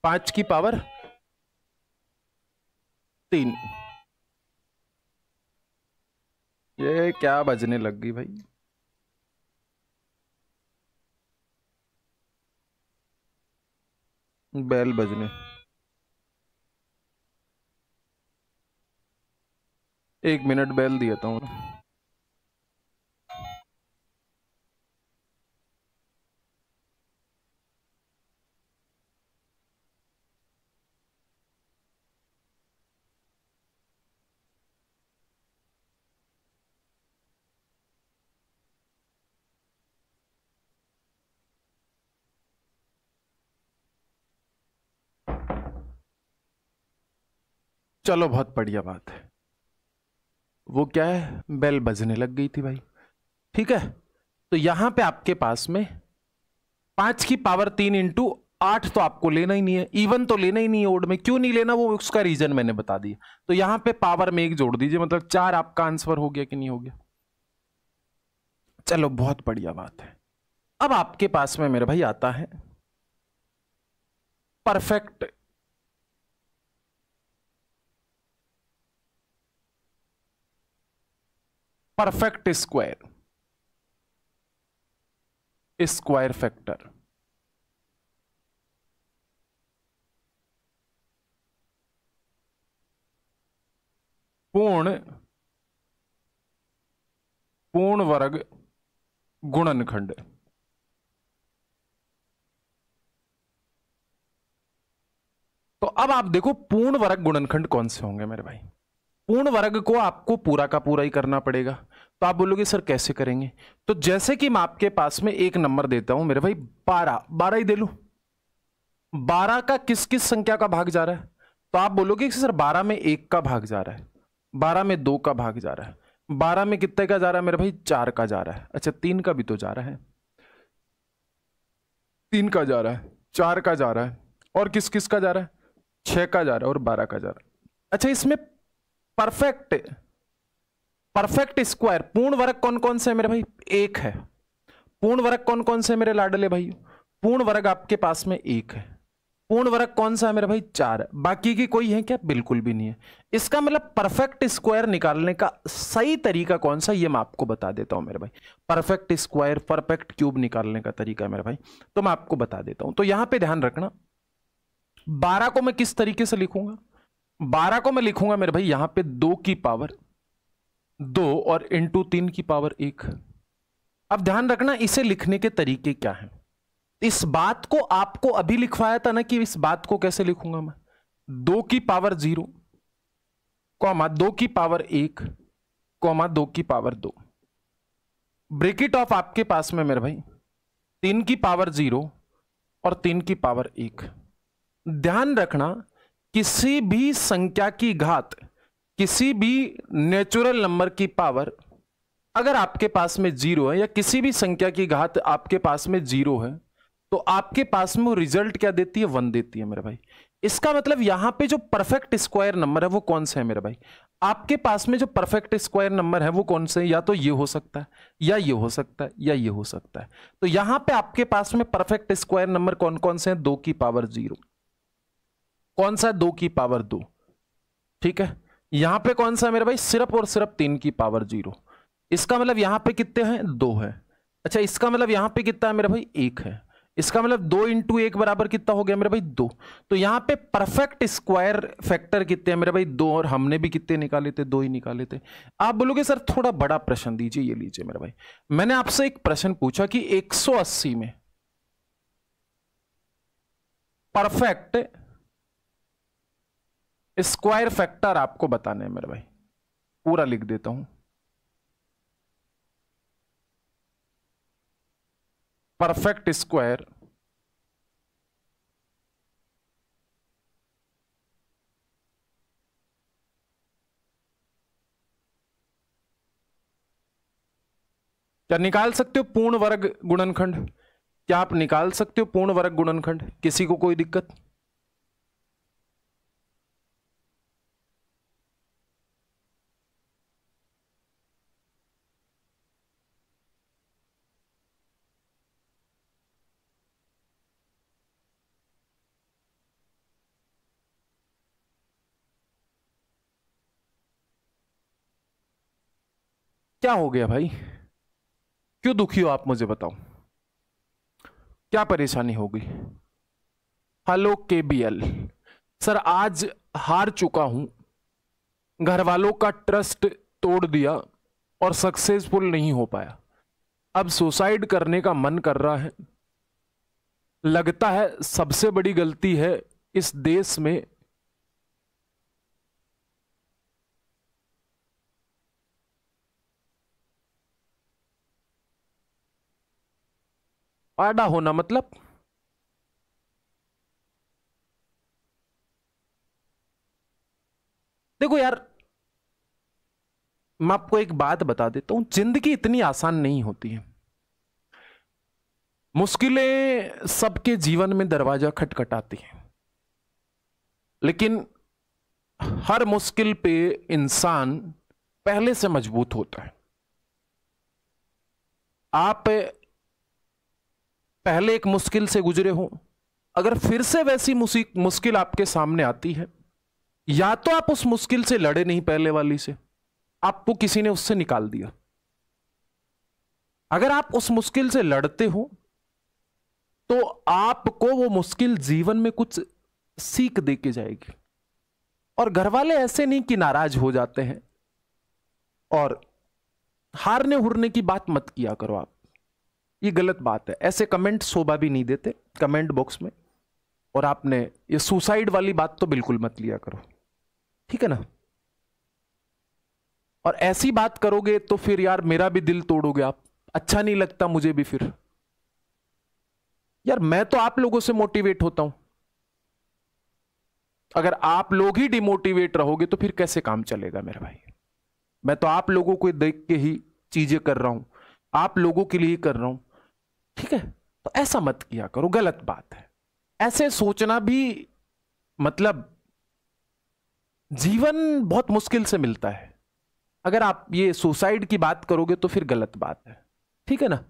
5 की पावर 3। ये क्या बजने लग गई भाई? बेल बजने, 1 मिनट बेल दिया था हूं। चलो बहुत बढ़िया बात है। वो क्या है, बेल बजने लग गई थी भाई, ठीक है। तो यहां पे आपके पास में 5 की पावर 3 इंटू 8 तो आपको लेना ही नहीं है, इवन तो लेना ही नहीं है ओड में। क्यों नहीं लेना, वो उसका रीजन मैंने बता दिया। तो यहां पे पावर में 1 जोड़ दीजिए, मतलब 4 आपका आंसर हो गया कि नहीं हो गया? चलो बहुत बढ़िया बात है। अब आपके पास में मेरे भाई आता है perfect, perfect square, square factor. पूर्ण, पूर्ण वर्ग गुणनखंड। तो अब आप देखो पूर्ण वर्ग गुणनखंड कौन से होंगे मेरे भाई। पूर्ण वर्ग को आपको पूरा का पूरा ही करना पड़ेगा। तो आप बोलोगे सर कैसे करेंगे? तो जैसे कि मैं आपके पास में एक नंबर देता हूं मेरे भाई, 12, 12 ही दे लू। 12 का किस किस संख्या का भाग जा रहा है? तो आप बोलोगे कि सर 12 में 1 का भाग जा रहा है, 12 में 2 का भाग जा रहा है, 12 में कितने का जा रहा है मेरे भाई? 4 का जा रहा है। अच्छा 3 का भी तो जा रहा है, 3 का जा रहा है, 4 का जा रहा है, और किस किस का जा रहा है? 6 का जा रहा है और 12 का जा रहा है। अच्छा, इसमें परफेक्ट परफेक्ट स्क्वायर पूर्ण वर्ग कौन कौन से है मेरे भाई? एक है। पूर्ण वर्ग कौन कौन से मेरे लाडले भाई? पूर्ण वर्ग आपके पास में एक है। पूर्ण वर्ग कौन सा है मेरे भाई? चार है। बाकी की कोई है क्या? बिल्कुल भी नहीं है। इसका मतलब परफेक्ट स्क्वायर निकालने का सही तरीका कौन सा, ये मैं आपको बता देता हूं मेरे भाई। परफेक्ट स्क्वायर, परफेक्ट क्यूब निकालने का तरीका है मेरे भाई, तो मैं आपको बता देता हूं। तो यहां पे ध्यान रखना, 12 को मैं किस तरीके से लिखूंगा? 12 को मैं लिखूंगा मेरे भाई यहां पे 2 की पावर 2 और इंटू 3 की पावर 1। अब ध्यान रखना इसे लिखने के तरीके क्या हैं। इस बात को आपको अभी लिखवाया था ना कि इस बात को कैसे लिखूंगा मैं? 2 की पावर 0 कॉमा 2 की पावर 1 कॉमा 2 की पावर 2, ब्रेकेट ऑफ आपके पास में मेरे भाई 3 की पावर 0 और 3 की पावर 1। ध्यान रखना, किसी भी संख्या की घात, किसी भी नेचुरल नंबर की पावर अगर आपके पास में 0 है, या किसी भी संख्या की घात आपके पास में 0 है, तो आपके पास में वो रिजल्ट क्या देती है? 1 देती है मेरे भाई। इसका मतलब यहां पे जो परफेक्ट स्क्वायर नंबर है वो कौन सा है मेरे भाई? आपके पास में जो परफेक्ट स्क्वायर नंबर है वो कौन से है? या तो ये हो सकता है, या ये हो सकता है, या ये हो सकता है। तो यहां पे आपके पास में परफेक्ट स्क्वायर नंबर कौन कौन से हैं? 2 की पावर 0, कौन सा? 2 की पावर 2, ठीक है। यहां पे कौन सा है मेरे भाई? सिर्फ और सिर्फ 3 की पावर 0। इसका मतलब यहां पे कितने हैं? 2 है। अच्छा, इसका मतलब यहां पे कितना है मेरे भाई? 1 है। इसका मतलब 2 इंटू 1 बराबर कितना हो गया मेरे भाई? 2। तो यहां पे परफेक्ट स्क्वायर फैक्टर कितने हैं मेरे भाई? 2। और हमने भी कितने निकाले थे? 2 ही निकाले थे। आप बोलोगे सर थोड़ा बड़ा प्रश्न दीजिए। ये लीजिए मेरे भाई, मैंने आपसे एक प्रश्न पूछा कि 180 में परफेक्ट स्क्वायर फैक्टर आपको बताने हैं मेरे भाई। पूरा लिख देता हूं, परफेक्ट स्क्वायर क्या निकाल सकते हो? पूर्ण वर्ग गुणनखंड, क्या आप निकाल सकते हो पूर्ण वर्ग गुणनखंड? किसी को कोई दिक्कत? क्या हो गया भाई? क्यों दुखी हो आप? मुझे बताओ, क्या परेशानी हो गई? हेलो केबीएल सर, आज हार चुका हूं, घर वालों का ट्रस्ट तोड़ दिया और सक्सेसफुल नहीं हो पाया। अब सुसाइड करने का मन कर रहा है। लगता है सबसे बड़ी गलती है इस देश में आड़ा होना। मतलब देखो यार, मैं आपको एक बात बता देता हूं, जिंदगी इतनी आसान नहीं होती है। मुश्किलें सबके जीवन में दरवाजा खटखटाती हैं, लेकिन हर मुश्किल पे इंसान पहले से मजबूत होता है। आप पहले एक मुश्किल से गुजरे हो, अगर फिर से वैसी मुश्किल आपके सामने आती है, या तो आप उस मुश्किल से लड़े नहीं पहले वाली से, आपको किसी ने उससे निकाल दिया। अगर आप उस मुश्किल से लड़ते हो तो आपको वो मुश्किल जीवन में कुछ सीख दे के जाएगी। और घर वाले ऐसे नहीं कि नाराज हो जाते हैं, और हारने हुरने की बात मत किया करो आप, ये गलत बात है। ऐसे कमेंट शोभा भी नहीं देते कमेंट बॉक्स में। और आपने ये सुसाइड वाली बात तो बिल्कुल मत लिया करो, ठीक है ना। और ऐसी बात करोगे तो फिर यार मेरा भी दिल तोड़ोगे आप, अच्छा नहीं लगता मुझे भी। फिर यार मैं तो आप लोगों से मोटिवेट होता हूं, अगर आप लोग ही डिमोटिवेट रहोगे तो फिर कैसे काम चलेगा मेरे भाई। मैं तो आप लोगों को देख के ही चीजें कर रहा हूं, आप लोगों के लिए कर रहा हूं, ठीक है। तो ऐसा मत किया करो, गलत बात है। ऐसे सोचना भी मतलब जीवन बहुत मुश्किल से मिलता है। अगर आप ये सुसाइड की बात करोगे तो फिर गलत बात है, ठीक है ना।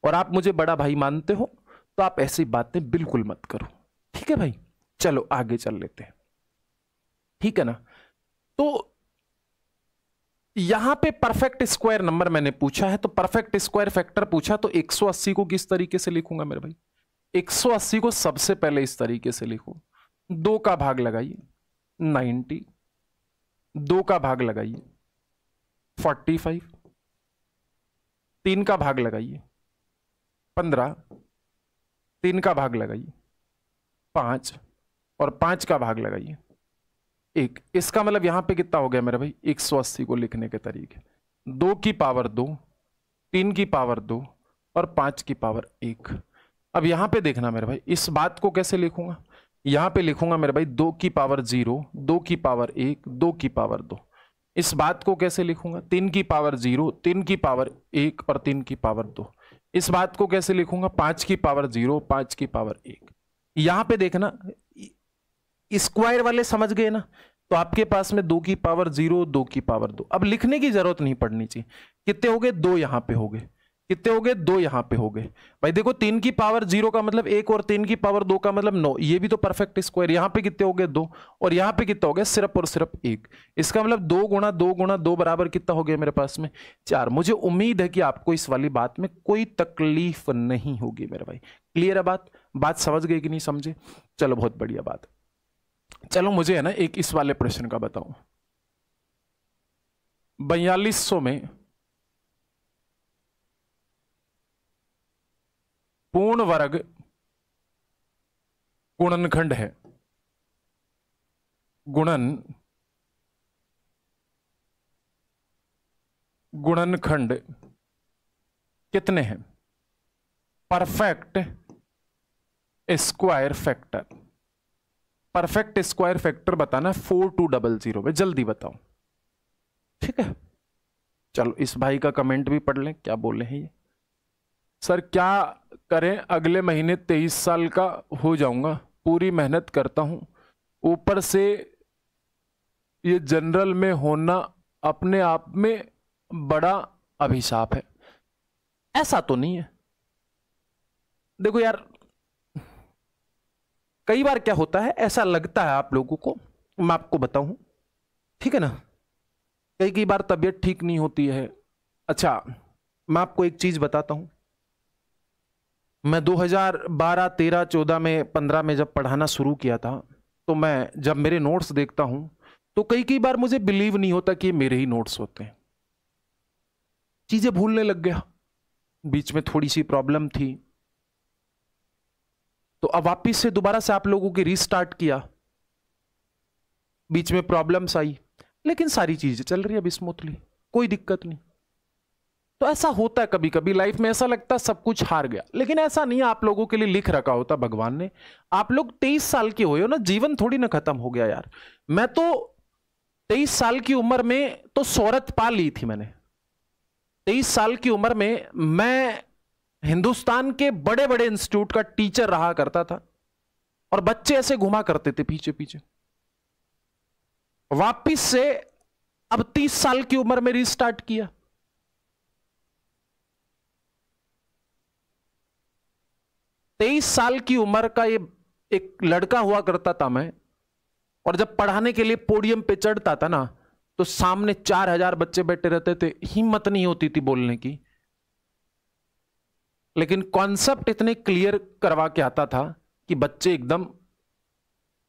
और आप मुझे बड़ा भाई मानते हो तो आप ऐसी बातें बिल्कुल मत करो, ठीक है भाई। चलो आगे चल लेते हैं, ठीक है ना। तो यहां पे परफेक्ट स्क्वायर नंबर मैंने पूछा है, तो परफेक्ट स्क्वायर फैक्टर पूछा, तो 180 को किस तरीके से लिखूंगा मेरे भाई? 180 को सबसे पहले इस तरीके से लिखो, 2 का भाग लगाइए 90, 2 का भाग लगाइए 45, 3 का भाग लगाइए 15, 3 का भाग लगाइए 5 और 5 का भाग लगाइए 1। इसका मतलब यहां पे कितना हो गया मेरे भाई? 180 को लिखने के तरीके, 2 की पावर 2, 3 की पावर 2 और 5 की पावर 1। अब यहां पे देखना मेरे भाई, इस बात को कैसे लिखूंगा? यहां पे लिखूंगा मेरे भाई 2 की पावर 0, 2 की पावर 1, 2 की पावर 2। इस बात को कैसे लिखूंगा? 3 की पावर 0, 3 की पावर 1 और 3 की पावर 2। इस बात को कैसे लिखूंगा? 5 की पावर 0, 5 की पावर 1। यहां पे देखना, स्क्वायर वाले समझ गए ना? तो आपके पास में 2 की पावर 0, 2 की पावर 2। अब लिखने की जरूरत नहीं पड़नी चाहिए। कितने हो गए? 2 यहां पे हो गए। कितने हो गए? 2 यहां पे हो गए। भाई देखो, 3 की पावर 0 का मतलब 1 और 3 की पावर 2 का मतलब 9। ये भी तो परफेक्ट स्क्वायर। यहां पे कितने हो गए? 2। और यहां पे कितना हो गया? सिर्फ और सिर्फ 1। इसका मतलब 2 गुणा 2 गुणा 2 बराबर कितना हो गया मेरे पास में? 4। मुझे उम्मीद है कि आपको इस वाली बात में कोई तकलीफ नहीं होगी मेरे भाई। क्लियर है बात? बात समझ गए कि नहीं समझे? चलो बहुत बढ़िया बात। चलो मुझे है ना एक इस वाले प्रश्न का बताओ। 4200 में पूर्ण वर्ग गुणनखंड है, गुणनखंड कितने हैं? Perfect square factor. Perfect square factor बताना 4200 में, जल्दी बताओ, ठीक है। चलो इस भाई का कमेंट भी पढ़ लें, क्या बोल रहे हैं ये। सर क्या करें, अगले महीने 23 साल का हो जाऊंगा, पूरी मेहनत करता हूं, ऊपर से ये जनरल में होना अपने आप में बड़ा अभिशाप है। ऐसा तो नहीं है। देखो यार, कई बार क्या होता है, ऐसा लगता है आप लोगों को, मैं आपको बताऊं, ठीक है ना। कई बार तबीयत ठीक नहीं होती है। अच्छा, मैं आपको एक चीज बताता हूं। मैं 2012, 13, 14 में, 15 में जब पढ़ाना शुरू किया था, तो मैं जब मेरे नोट्स देखता हूं तो कई बार मुझे बिलीव नहीं होता कि मेरे ही नोट्स होते हैं। चीजें भूलने लग गया, बीच में थोड़ी सी प्रॉब्लम थी, तो अब वापिस से दोबारा से आप लोगों की रीस्टार्ट किया। बीच में प्रॉब्लम्स आई, लेकिन सारी चीजें चल रही है अभी स्मूथली, कोई दिक्कत नहीं। तो ऐसा होता है कभी कभी लाइफ में, ऐसा लगता है सब कुछ हार गया, लेकिन ऐसा नहीं है। आप लोगों के लिए लिख रखा होता भगवान ने। आप लोग 23 साल के हुए हो ना, जीवन थोड़ी ना खत्म हो गया यार। मैं तो 23 साल की उम्र में तो शोहरत पा ली थी मैंने। 23 साल की उम्र में मैं हिंदुस्तान के बड़े बड़े इंस्टीट्यूट का टीचर रहा करता था, और बच्चे ऐसे घुमा करते थे पीछे पीछे। वापिस से अब 30 साल की उम्र में रीस्टार्ट किया। तेईस साल की उम्र का ये एक लड़का हुआ करता था मैं, और जब पढ़ाने के लिए पोडियम पे चढ़ता था ना, तो सामने 4000 बच्चे बैठे रहते थे, हिम्मत नहीं होती थी बोलने की, लेकिन कॉन्सेप्ट इतने क्लियर करवा के आता था कि बच्चे एकदम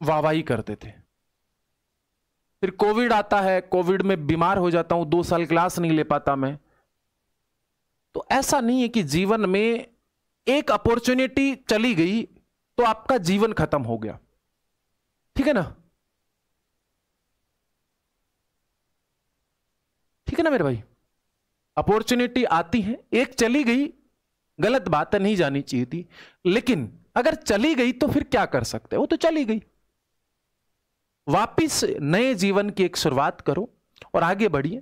वाहवाही करते थे। फिर कोविड आता है, कोविड में बीमार हो जाता हूं, 2 साल क्लास नहीं ले पाता मैं। तो ऐसा नहीं है कि जीवन में एक अपॉर्चुनिटी चली गई तो आपका जीवन खत्म हो गया, ठीक है ना। ठीक है ना मेरे भाई, अपॉर्चुनिटी आती है, एक चली गई, गलत बात है, नहीं जानी चाहिए थी, लेकिन अगर चली गई तो फिर क्या कर सकते हैं, वो तो चली गई। वापिस नए जीवन की एक शुरुआत करो और आगे बढ़िए,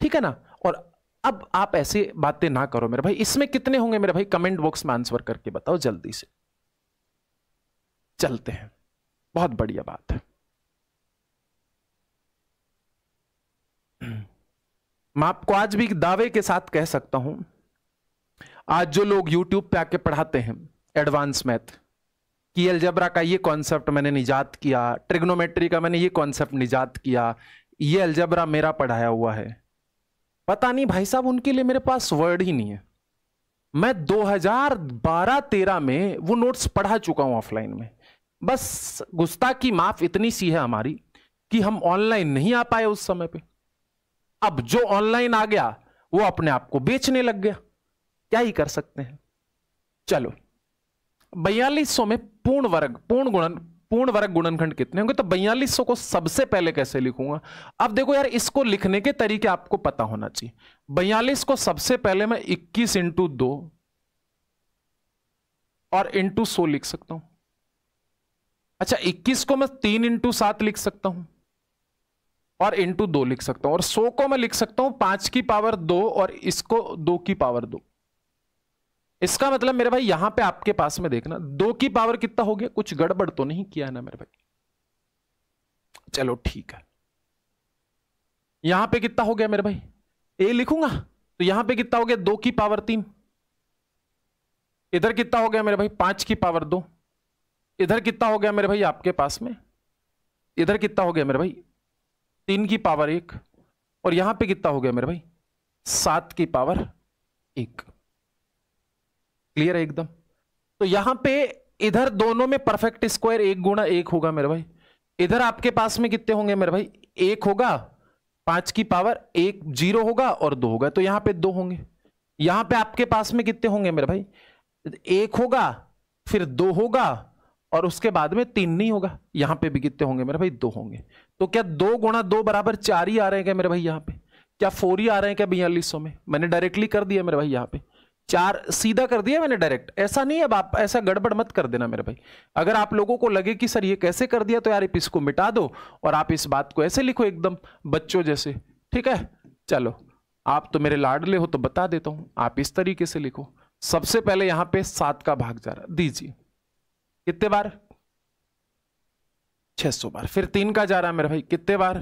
ठीक है ना। और अब आप ऐसे बातें ना करो मेरे भाई। इसमें कितने होंगे मेरे भाई? कमेंट बॉक्स में आंसर करके बताओ जल्दी से। चलते हैं, बहुत बढ़िया बात है। मैं आपको आज भी दावे के साथ कह सकता हूं, आज जो लोग YouTube पे आके पढ़ाते हैं एडवांस मैथ कि अलजेब्रा का ये कॉन्सेप्ट मैंने निजात किया, ट्रिग्नोमेट्री का मैंने ये कॉन्सेप्ट निजात किया, ये अलजेब्रा मेरा पढ़ाया हुआ है, पता नहीं भाई साहब, उनके लिए मेरे पास वर्ड ही नहीं है। मैं 2012-13 में वो नोट्स पढ़ा चुका हूं ऑफलाइन में। बस गुस्ताखी माफ इतनी सी है हमारी कि हम ऑनलाइन नहीं आ पाए उस समय पे। अब जो ऑनलाइन आ गया वो अपने आप को बेचने लग गया, क्या ही कर सकते हैं। चलो 4200 में पूर्ण वर्ग गुणनखंड कितने होंगे? तो 4200 को सबसे पहले कैसे लिखूंगा? अब देखो यार, इसको लिखने के तरीके आपको पता होना चाहिए। 42 को सबसे पहले मैं 21 इंटू 2 और इंटू 100 लिख सकता हूं। अच्छा, 21 को मैं 3 इंटू 7 लिख सकता हूं और इंटू 2 लिख सकता हूं, और 100 को मैं लिख सकता हूं 5 की पावर 2 और इसको 2 की पावर 2। इसका मतलब मेरे भाई यहां पे आपके पास में देखना 2 की पावर कितना हो गया? कुछ गड़बड़ तो नहीं किया है ना मेरे भाई? चलो ठीक है। यहां पे कितना हो गया मेरे भाई? ए लिखूंगा तो यहां पे कितना हो गया? 2 की पावर 3। इधर कितना हो गया मेरे भाई? 5 की पावर 2। इधर कितना हो गया मेरे भाई आपके पास में? इधर कितना हो गया मेरे भाई? 3 की पावर 1। और यहां पे कितना हो गया मेरे भाई? 7 की पावर 1। क्लियर है एकदम? तो यहां पे इधर दोनों में परफेक्ट स्क्वायर 1 गुणा 1 होगा मेरे भाई। इधर आपके पास में कितने होंगे मेरे भाई? 1 होगा, 5 की पावर 1 0 होगा और 2 होगा, तो यहां पे 2 होंगे। यहां पे आपके पास में कितने होंगे मेरे भाई? 1 होगा, फिर 2 होगा और उसके बाद में 3 नहीं होगा। यहां पे भी कितने होंगे मेरे भाई? 2 होंगे। तो क्या 2 गुणा 2 बराबर 4 ही आ रहे हैं क्या मेरे भाई? यहां पे क्या 4 ही आ रहे हैं क्या 4200 में? मैंने डायरेक्टली कर दिया मेरे भाई, यहां पे 4 सीधा कर दिया मैंने डायरेक्ट। ऐसा नहीं, अब आप ऐसा गड़बड़ मत कर देना मेरे भाई। अगर आप लोगों को लगे कि सर ये कैसे कर दिया, तो यार इसको मिटा दो और आप इस बात को ऐसे लिखो एकदम बच्चों जैसे, ठीक है? चलो, आप तो मेरे लाडले हो तो बता देता हूं, आप इस तरीके से लिखो। सबसे पहले यहां पे 7 का भाग जा रहा, दीजिए कितने बार? 600 बार। फिर 3 का जा रहा है मेरे भाई कितने बार?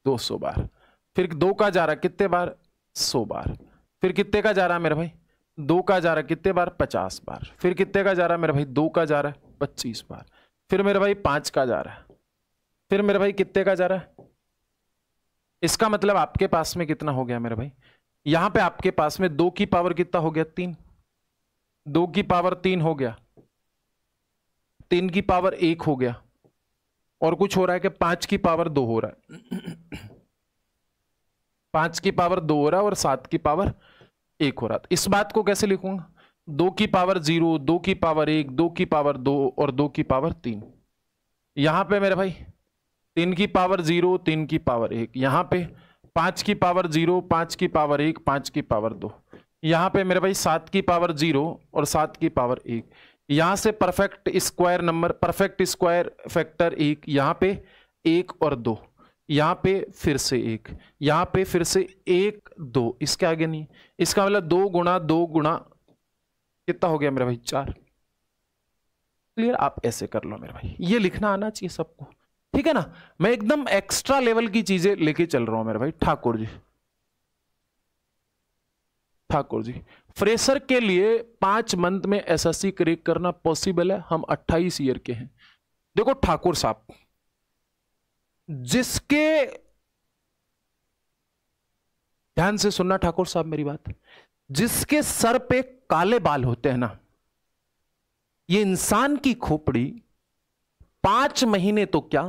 200 बार। फिर 2 का जा रहा है कितने बार? 100 बार। फिर कितने का जा रहा है मेरे भाई? 2 का जा रहा है कितने बार? 50 बार। फिर कितने का जा रहा है मेरे भाई? 2 का जा रहा है 25 बार। फिर मेरे भाई 5 का जा रहा है। फिर मेरे भाई कितने का जा रहा है? इसका मतलब आपके पास में कितना हो गया मेरे भाई? यहां पे आपके पास में 2 की पावर कितना हो गया? 3। 2 की पावर 3 हो गया, 3 की पावर 1 हो गया, और कुछ हो रहा है कि 5 की पावर 2 हो रहा है। 5 की पावर 2 हो रहा है और 7 की पावर 1 हो रहा था। इस बात को कैसे लिखूंगा? 2 की पावर 0, 2 की पावर 1, 2 की पावर 2 और 2 की पावर 3। यहां पे मेरे भाई 3 की पावर 0, 3 की पावर 1। यहां पे 5 की पावर 0, 5 की पावर 1, 5 की पावर 2। यहां पे मेरे भाई 7 की पावर 0 और 7 की पावर 1। यहां से perfect square number, perfect square factor 1, यहां पे 1 और 2, यहां पे फिर से 1, यहां पे फिर से 1 2, इसके आगे नहीं। इसका मतलब 2 गुणा 2 गुणा कितना हो गया मेरे भाई? 4। क्लियर? आप ऐसे कर लो मेरे भाई, ये लिखना आना चाहिए सबको, ठीक है ना? मैं एकदम एक्स्ट्रा लेवल की चीजें लेके चल रहा हूं मेरे भाई। ठाकुर जी, ठाकुर जी, फ्रेशर के लिए 5 मंथ में एसएससी क्रैक करना पॉसिबल है? हम 28 ईयर के हैं। देखो ठाकुर साहब, जिसके, ध्यान से सुनना ठाकुर साहब मेरी बात, जिसके सर पे काले बाल होते हैं ना, ये इंसान की खोपड़ी 5 महीने तो क्या,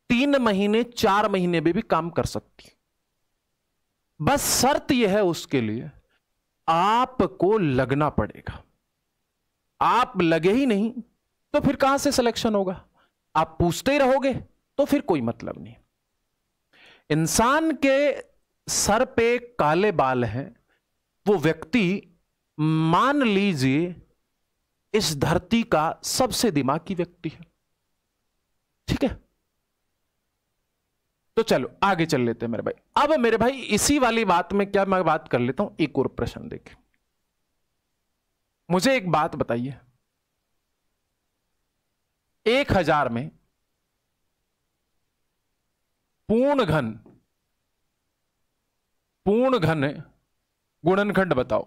3 महीने 4 महीने में भी काम कर सकती। बस शर्त यह है उसके लिए, आपको लगना पड़ेगा। आप लगे ही नहीं तो फिर कहां से सिलेक्शन होगा? आप पूछते ही रहोगे तो फिर कोई मतलब नहीं। इंसान के सर पे काले बाल हैं, वो व्यक्ति मान लीजिए इस धरती का सबसे दिमागी व्यक्ति है, ठीक है? तो चलो आगे चल लेते हैं मेरे भाई। अब मेरे भाई इसी वाली बात में क्या मैं बात कर लेता हूं, एक और प्रश्न देखें। मुझे एक बात बताइए, 1000 में पूर्ण घन पूर्ण घन गुणनखंड बताओ,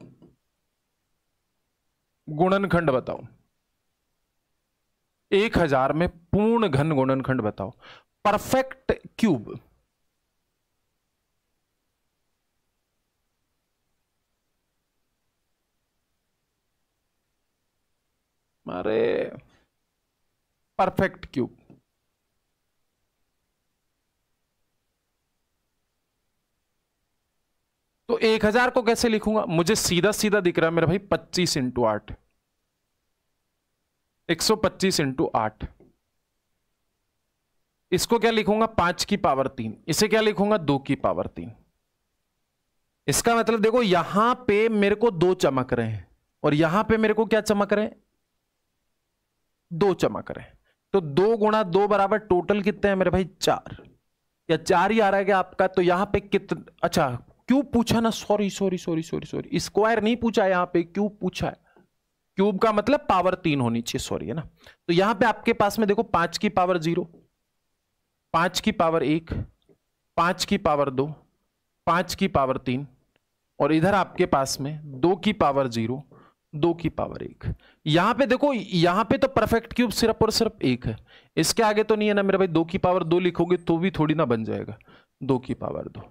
गुणनखंड बताओ। 1000 में पूर्ण घन गुणनखंड बताओ। परफेक्ट क्यूब, अरे परफेक्ट क्यूब, तो 1000 को कैसे लिखूंगा? मुझे सीधा सीधा दिख रहा है मेरा भाई 25 इंटू 8, 125 इंटू 8। इसको क्या लिखूंगा? 5 की पावर 3। इसे क्या लिखूंगा? 2 की पावर 3। इसका मतलब देखो यहां पे मेरे को 2 चमक रहे हैं और यहां पे मेरे को क्या चमक रहे हैं? 2 चमक रहे हैं। तो 2 गुणा 2 बराबर टोटल कितने हैं मेरे भाई? 4, या 4 ही आ रहा है क्या आपका? तो यहां पे कितना, अच्छा क्यूब पूछा ना, sorry sorry sorry sorry sorry, square नहीं पूछा, यहां पे क्यूब पूछा है। क्यूब का मतलब पावर 3 होनी चाहिए, सॉरी, है ना। तो यहां पे आपके पास में देखो 5 की पावर 0, 5 की पावर 1, 5 की पावर 2, 5 की पावर 3, और इधर आपके पास में 2 की पावर 0, 2 की पावर 1। यहां पे देखो, यहां पे तो परफेक्ट क्यूब सिर्फ और सिर्फ 1 है, इसके आगे तो नहीं है ना मेरे भाई। 2 की पावर 2 लिखोगे तो भी थोड़ी ना बन जाएगा, 2 की पावर 2।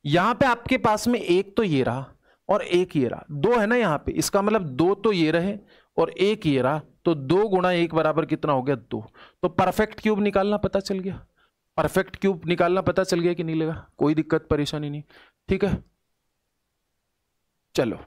यहां पे आपके पास में एक तो ये रहा और एक ये रहा, 2 है ना यहां पे, इसका मतलब 2 तो ये रहे और एक ये रहा, तो 2 गुणा 1 बराबर कितना हो गया? 2। तो परफेक्ट क्यूब निकालना पता चल गया, परफेक्ट क्यूब निकालना पता चल गया कि नहीं लगा? कोई दिक्कत परेशानी नहीं, ठीक है। चलो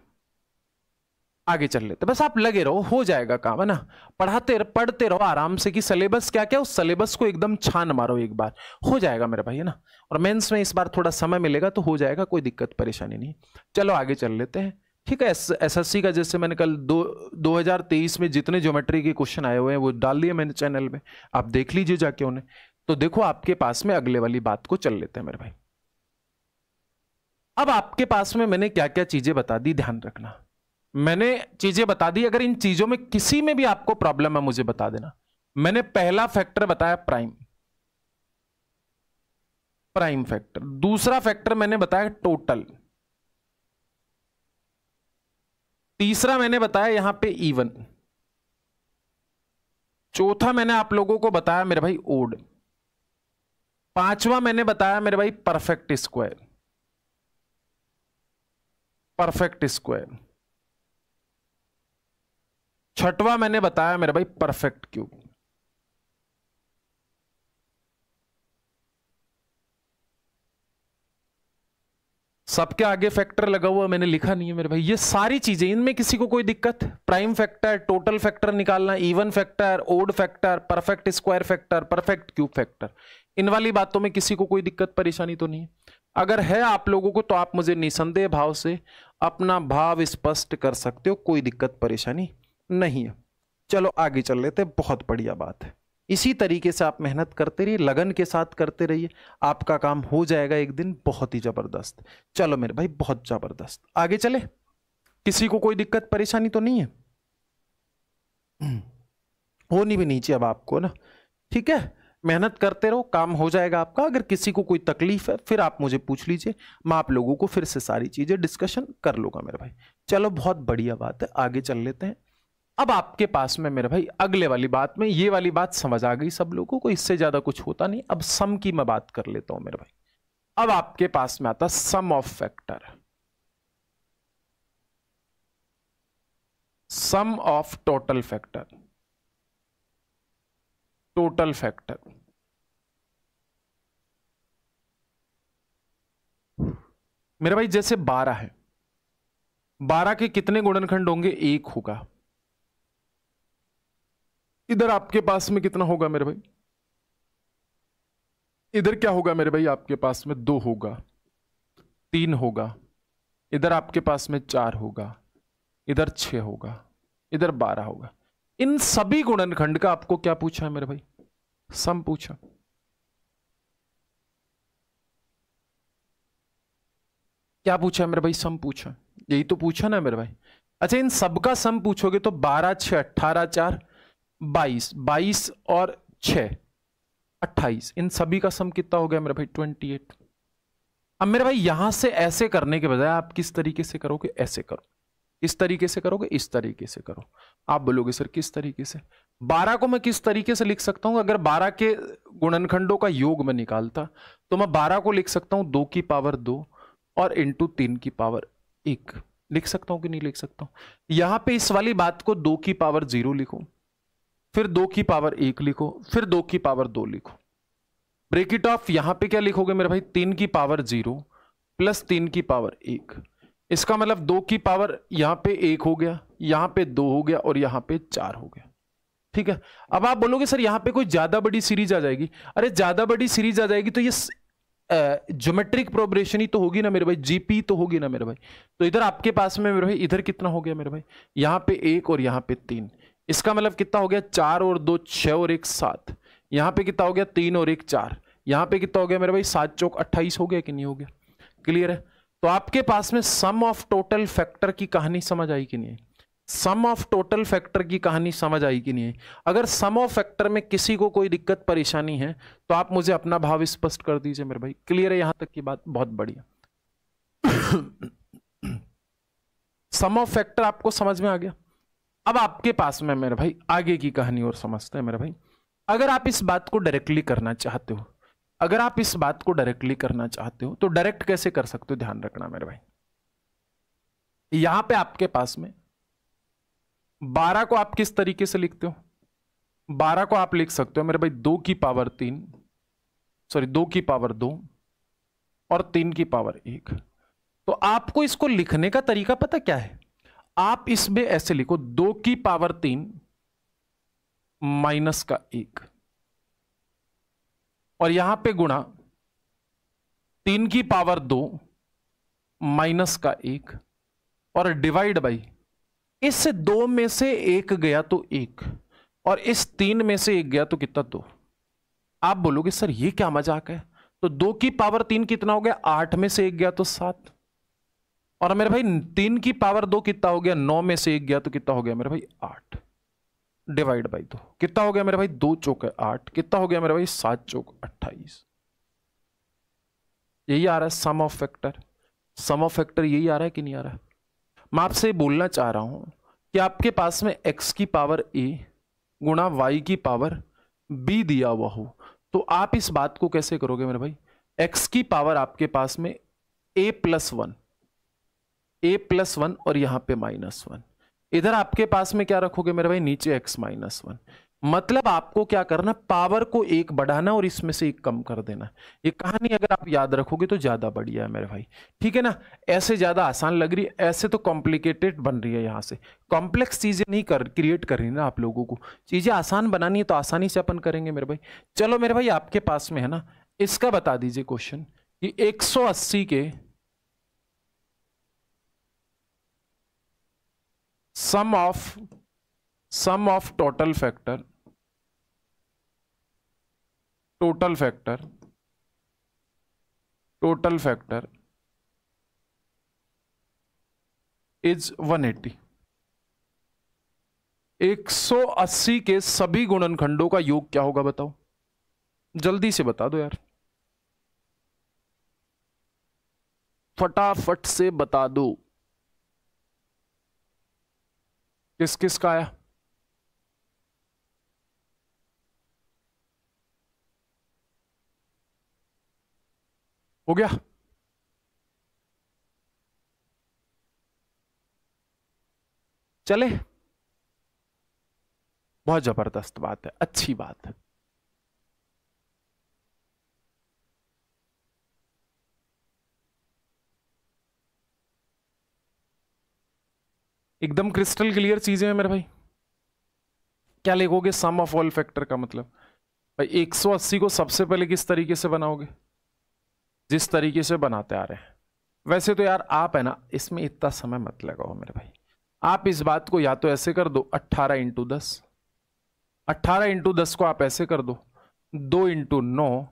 आगे चल लेते, बस आप लगे रहो, हो जाएगा काम, है ना। पढ़ते रहो आराम से, कि सिलेबस क्या क्या, उस सिलेबस को एकदम छान मारो एक बार, हो जाएगा मेरे भाई, है ना। और मेंस में इस बार थोड़ा समय मिलेगा तो हो जाएगा, कोई दिक्कत परेशानी नहीं। चलो आगे चल लेते हैं, ठीक है। एसएससी का जैसे मैंने कल 2023 में जितने ज्योमेट्री के क्वेश्चन आए हुए हैं वो डाल दिए मैंने चैनल में, आप देख लीजिए जाके उन्हें। तो देखो आपके पास में अगले वाली बात को चल लेते हैं मेरे भाई। अब आपके पास में मैंने क्या क्या चीजें बता दी, ध्यान रखना, मैंने चीजें बता दी। अगर इन चीजों में किसी में भी आपको प्रॉब्लम है मुझे बता देना। मैंने पहला फैक्टर बताया प्राइम, प्राइम फैक्टर। दूसरा फैक्टर मैंने बताया टोटल। तीसरा मैंने बताया यहां पे इवन। चौथा मैंने आप लोगों को बताया मेरे भाई ओड। पांचवा मैंने बताया मेरे भाई परफेक्ट स्क्वायर, परफेक्ट स्क्वायर। छठवां मैंने बताया मेरे भाई परफेक्ट क्यूब। सबके आगे फैक्टर लगा हुआ मैंने लिखा नहीं है मेरे भाई। ये सारी चीजें, इनमें किसी को कोई दिक्कत? प्राइम फैक्टर, टोटल फैक्टर निकालना, even factor, odd factor, perfect square factor, perfect cube factor, इन वाली बातों में किसी को कोई दिक्कत परेशानी तो नहीं है? अगर है आप लोगों को तो आप मुझे निसंदेह भाव से अपना भाव स्पष्ट कर सकते हो, कोई दिक्कत परेशानी नहीं है। चलो आगे चल लेते हैं, बहुत बढ़िया बात है। इसी तरीके से आप मेहनत करते रहिए, लगन के साथ करते रहिए, आपका काम हो जाएगा एक दिन बहुत ही जबरदस्त। चलो मेरे भाई बहुत जबरदस्त, आगे चले। किसी को कोई दिक्कत परेशानी तो नहीं है? होनी भी नहीं चाहिए अब आपको ना, ठीक है। मेहनत करते रहो, काम हो जाएगा आपका। अगर किसी को कोई तकलीफ है फिर आप मुझे पूछ लीजिए, मैं आप लोगों को फिर से सारी चीजें डिस्कशन कर लूंगा मेरे भाई। चलो बहुत बढ़िया बात है, आगे चल लेते हैं। अब आपके पास में मेरे भाई अगले वाली बात में, ये वाली बात समझ आ गई सब लोगों को, इससे ज्यादा कुछ होता नहीं। अब सम की मैं बात कर लेता हूं मेरे भाई। अब आपके पास में आता sum of factor, sum of total factor, total factor. मेरे भाई जैसे 12 है, 12 के कितने गुणनखंड होंगे? 1 होगा। इधर आपके पास में कितना होगा मेरे भाई? इधर क्या होगा मेरे भाई? आपके पास में 2 होगा, 3 होगा, इधर आपके पास में 4 होगा, इधर 6 होगा, इधर 12 होगा। इन सभी गुणनखंड का आपको क्या पूछा है मेरे भाई? सम पूछा। क्या पूछा है मेरे भाई? सम पूछा, यही तो पूछा ना मेरे भाई। अच्छा, इन सबका सम पूछोगे तो 12 6 18 4 22, 22 और 6 28, इन सभी का सम कितना हो गया मेरे भाई? 28। अब मेरे भाई यहां से ऐसे करने के बजाय आप किस तरीके से करोगे, ऐसे करो, इस तरीके से करोगे, इस तरीके से करो। आप बोलोगे सर किस तरीके से? 12 को मैं किस तरीके से लिख सकता हूं? अगर 12 के गुणनखंडों का योग में निकालता तो मैं 12 को लिख सकता हूं 2 की पावर 2 और इंटू 3 की पावर 1। लिख सकता हूं कि नहीं लिख सकता हूं? यहां पे इस वाली बात को 2 की पावर 0 लिखो, फिर 2 की पावर 1 लिखो, फिर 2 की पावर 2 लिखो। ब्रेकेट ऑफ यहां पे क्या लिखोगे मेरे भाई? 3 की पावर 0 प्लस 3 की पावर 1। इसका मतलब 2 की पावर यहां पे 1 हो गया, यहां पे 2 हो गया और यहां पे 4 हो गया। ठीक है। अब आप बोलोगे सर यहां पे कोई ज्यादा बड़ी सीरीज आ जाएगी। अरे ज्यादा बड़ी सीरीज आ जाएगी तो ये ज्योमेट्रिक प्रोग्रेशन ही तो होगी ना मेरे भाई, जीपी तो होगी ना मेरे भाई। तो इधर आपके पास में मेरे भाई इधर कितना हो गया मेरे भाई? यहां पे 1 और यहां पे 3। इसका मतलब कितना हो गया? 4 और 2 6 और 1 7। यहां पे कितना हो गया? 3 और 1 4। यहां पे कितना हो गया मेरे भाई? 7 चौक 28 हो गया कि नहीं हो गया? क्लियर है? तो आपके पास में सम ऑफ टोटल फैक्टर की कहानी समझ आई कि नहीं? सम ऑफ टोटल फैक्टर की कहानी समझ आई कि नहीं? अगर सम ऑफ फैक्टर में किसी को कोई दिक्कत परेशानी है तो आप मुझे अपना भाव स्पष्ट कर दीजिए मेरे भाई। क्लियर है यहां तक की बात? बहुत बढ़िया। सम ऑफ फैक्टर आपको समझ में आ गया। अब आपके पास में मेरे भाई आगे की कहानी और समझते हैं मेरे भाई। अगर आप इस बात को डायरेक्टली करना चाहते हो, अगर आप इस बात को डायरेक्टली करना चाहते हो तो डायरेक्ट कैसे कर सकते हो, ध्यान रखना मेरे भाई। यहां पे आपके पास में 12 को आप किस तरीके से लिखते हो? 12 को आप लिख सकते हो मेरे भाई 2 की पावर 3, सॉरी 2 की पावर 2 और 3 की पावर 1। तो आपको इसको लिखने का तरीका पता क्या है? आप इसमें ऐसे लिखो 2 की पावर 3 माइनस का 1 और यहां पे गुणा 3 की पावर 2 माइनस का 1 और डिवाइड बाई, इस 2 में से 1 गया तो 1 और इस 3 में से 1 गया तो कितना? 2। आप बोलोगे सर ये क्या मजाक है? तो 2 की पावर 3 कितना हो गया? 8 में से 1 गया तो 7 और मेरे भाई 3 की पावर 2 कितना हो गया? 9 में से 1 गया तो कितना हो गया मेरे भाई? 8 डिवाइड बाई 2 कितना हो गया मेरे भाई? 2 चौक 8 कितना हो गया मेरे भाई? 7 चौक 28। यही आ रहा है sum of factor. Sum of factor यही आ रहा है कि नहीं आ रहा है? मैं आपसे बोलना चाह रहा हूं कि आपके पास में x की पावर a गुणा y की पावर b दिया हुआ हो तो आप इस बात को कैसे करोगे मेरे भाई? x की पावर आपके पास में a प्लस 1 और यहां पे -1, इधर आपके पास में क्या रखोगे मेरे भाई? नीचे x -1। मतलब आपको क्या करना? पावर को 1 बढ़ाना और इसमें से 1 कम कर देना। ये कहानी अगर आप याद रखोगे तो ज्यादा बढ़िया है मेरे भाई। ठीक है ना? ऐसे ज्यादा आसान लग रही है, ऐसे तो कॉम्प्लिकेटेड बन रही है। यहां से कॉम्प्लेक्स चीजें नहीं क्रिएट कर रही ना आप लोगों को, चीजें आसान बनानी है तो आसानी से अपन करेंगे मेरे भाई। चलो मेरे भाई आपके पास में है ना, इसका बता दीजिए क्वेश्चन कि 180 के सम ऑफ टोटल फैक्टर इज 180। 180 के सभी गुणनखंडों का योग क्या होगा बताओ? जल्दी से बता दो यार, फटाफट से बता दो। किस किस का आया? हो गया? चले, बहुत जबरदस्त बात है, अच्छी बात है। एकदम क्रिस्टल क्लियर चीजें हैं मेरे भाई। क्या लिखोगे सम ऑफ ऑल फैक्टर का मतलब? भाई 180 को सबसे पहले किस तरीके से बनाओगे? जिस तरीके से बनाते आ रहे हैं। वैसे तो यार आप है ना इसमें इतना समय मत लगाओ मेरे भाई, आप इस बात को या तो ऐसे कर दो 18 इंटू 10, 18 इंटू 10 को आप ऐसे कर दो 2 इंटू 9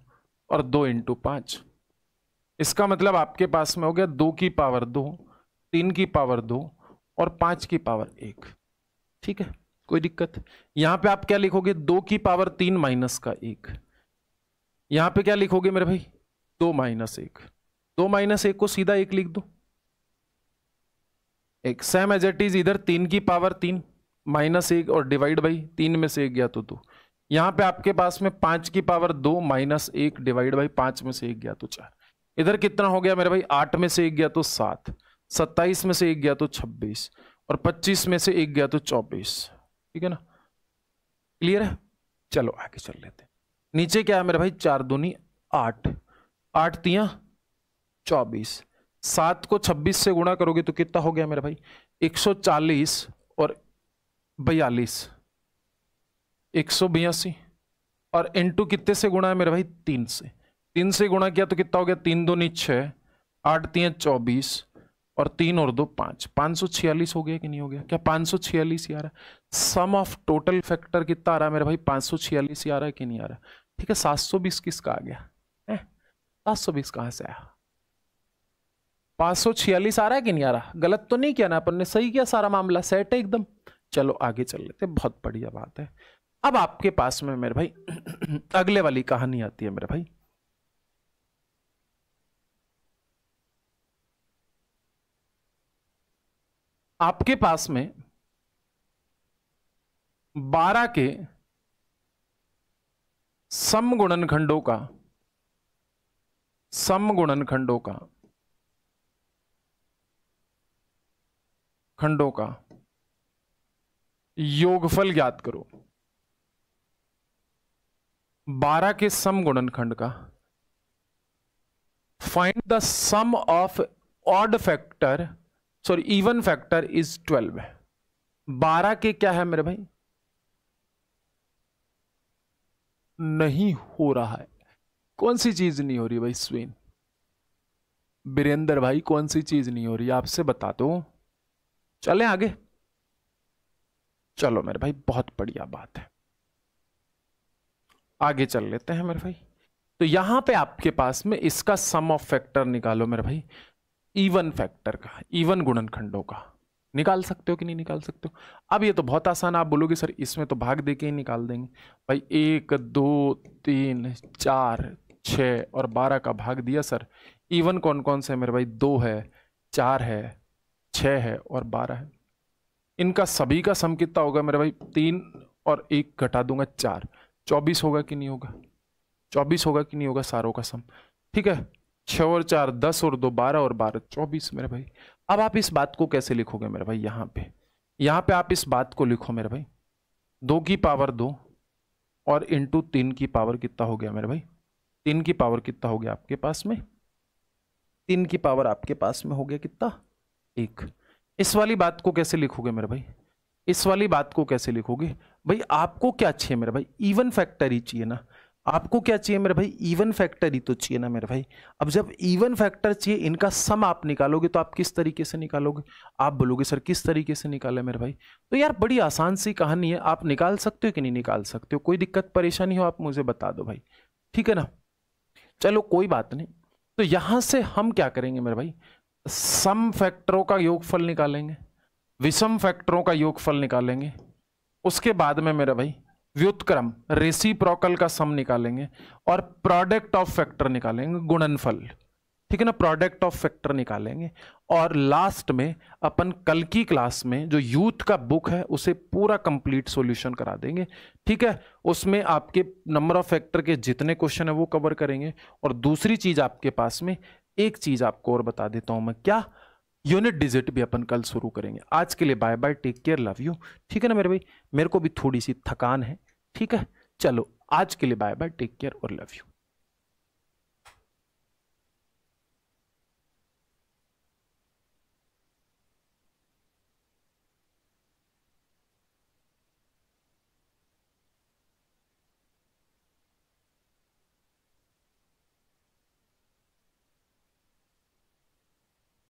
और 2 इंटू 5। इसका मतलब आपके पास में हो गया 2 की पावर 2, 3 की पावर 2 और 5 की पावर 1। ठीक है, कोई दिक्कत? यहां पे आप क्या लिखोगे? 2 की पावर 3 माइनस का 1। यहां पे क्या लिखोगे मेरे भाई? 2 माइनस 1। 2 माइनस 1 को सीधा 1 लिख दो, एक सेम एज इट इज, इधर 3 की पावर 3 माइनस 1 और डिवाइड बाई 3 में से 1 गया तो 2। यहां पे आपके पास में 5 की पावर 2 माइनस 1 डिवाइड बाई 5 में से 1 गया तो 4। इधर कितना हो गया मेरे भाई, 8 में से 1 गया तो 7, 27 में से 1 गया तो 26 और 25 में से 1 गया तो 24। ठीक है ना, क्लियर है? चलो आगे चल लेते हैं। नीचे क्या है मेरे भाई, 4 दूनी 8, 8 तियां 24, 7 को 26 से गुणा करोगे तो कितना हो गया मेरे भाई, 140 और 42, 182 और इनटू कितने से गुणा है मेरे भाई, 3 से। 3 से गुणा किया तो कितना हो गया, 3 दूनी 6, 8 तियां 24 और 3 और 2 5, 546 हो गया कि नहीं हो गया? क्या 546 ही आ रहा है? सम ऑफ टोटल फैक्टर कितना आ रहा है मेरे भाई, 546 ही आ रहा है कि नहीं आ रहा? ठीक है, 720 किसका आ गया है? 720 कहां से आया? 546 आ रहा है कि नहीं आ रहा? गलत तो नहीं किया ना अपन ने, सही किया, सारा मामला सेट है एकदम। चलो आगे चल लेते, बहुत बढ़िया बात है। अब आपके पास में मेरे भाई अगले वाली कहानी आती है मेरे भाई। आपके पास में 12 के समगुणनखंडों का योगफल ज्ञात करो। 12 के समगुणनखंड का, find the sum of odd factor, sorry even factor is 12। 12 के क्या है मेरे भाई, नहीं हो रहा है। कौन सी चीज नहीं हो रही भाई स्वेन, बीरेंद्र भाई, कौन सी चीज नहीं हो रही आपसे बता दो। चलें आगे, चलो मेरे भाई, बहुत बढ़िया बात है, आगे चल लेते हैं मेरे भाई। तो यहां पे आपके पास में इसका सम ऑफ फैक्टर निकालो मेरे भाई, इवन फैक्टर का, इवन गुणनखंडों का। निकाल सकते हो कि नहीं निकाल सकते हो? अब ये तो बहुत आसान, आप बोलोगे सर इसमें तो भाग देके ही निकाल देंगे। भाई 1 2 3 4 6 और 12 का भाग दिया सर। इवन कौन कौन से मेरे भाई, 2 है, 4 है, 6 है और 12 है। इनका सभी का सम कितना होगा मेरे भाई, 3 और 1 घटा दूंगा 4, 24 होगा कि नहीं होगा? 24 होगा कि नहीं होगा सारों का सम? ठीक है, 6 और 4 10 और 2 12 और 12 24 मेरे भाई। अब आप इस बात को कैसे लिखोगे मेरे भाई, यहां पे आप इस बात को लिखो मेरे भाई, 2 की पावर 2 और इंटू 3 की पावर कितना हो गया मेरे भाई, 3 की पावर कितना हो गया आपके पास में, 3 की पावर आपके पास में हो गया कितना, 1। इस वाली बात को कैसे लिखोगे मेरे भाई, इस वाली बात को कैसे लिखोगे भाई? आपको क्या चाहिए मेरे भाई, इवन फैक्टर ही चाहिए ना। आपको क्या चाहिए मेरे भाई, इवन फैक्टर ही तो चाहिए ना मेरे भाई। अब जब इवन फैक्टर चाहिए, इनका सम आप निकालोगे तो आप किस तरीके से निकालोगे? आप बोलोगे सर किस तरीके से निकाले मेरे भाई? तो यार बड़ी आसान सी कहानी है, आप निकाल सकते हो कि नहीं निकाल सकते हो? कोई दिक्कत परेशानी हो आप मुझे बता दो भाई, ठीक है ना। चलो कोई बात नहीं, तो यहां से हम क्या करेंगे मेरे भाई, सम फैक्टरों का योगफल निकालेंगे, विषम फैक्टरों का योगफल निकालेंगे, उसके बाद में मेरे भाई व्युत्क्रम रेसिप्रोकल का सम निकालेंगे और प्रोडक्ट ऑफ फैक्टर निकालेंगे, गुणनफल, ठीक है ना, प्रोडक्ट ऑफ फैक्टर निकालेंगे। और लास्ट में अपन कल की क्लास में जो यूथ का बुक है उसे पूरा कंप्लीट सॉल्यूशन करा देंगे, ठीक है। उसमें आपके नंबर ऑफ फैक्टर के जितने क्वेश्चन है वो कवर करेंगे। और दूसरी चीज आपके पास में एक चीज आपको और बता देता हूं मैं, क्या, यूनिट डिजिट भी अपन कल शुरू करेंगे। आज के लिए bye bye, take care, love you, ठीक है ना मेरे भाई। मेरे को भी थोड़ी सी थकान है, ठीक है। चलो आज के लिए बाय बाय, टेक केयर और लव यू।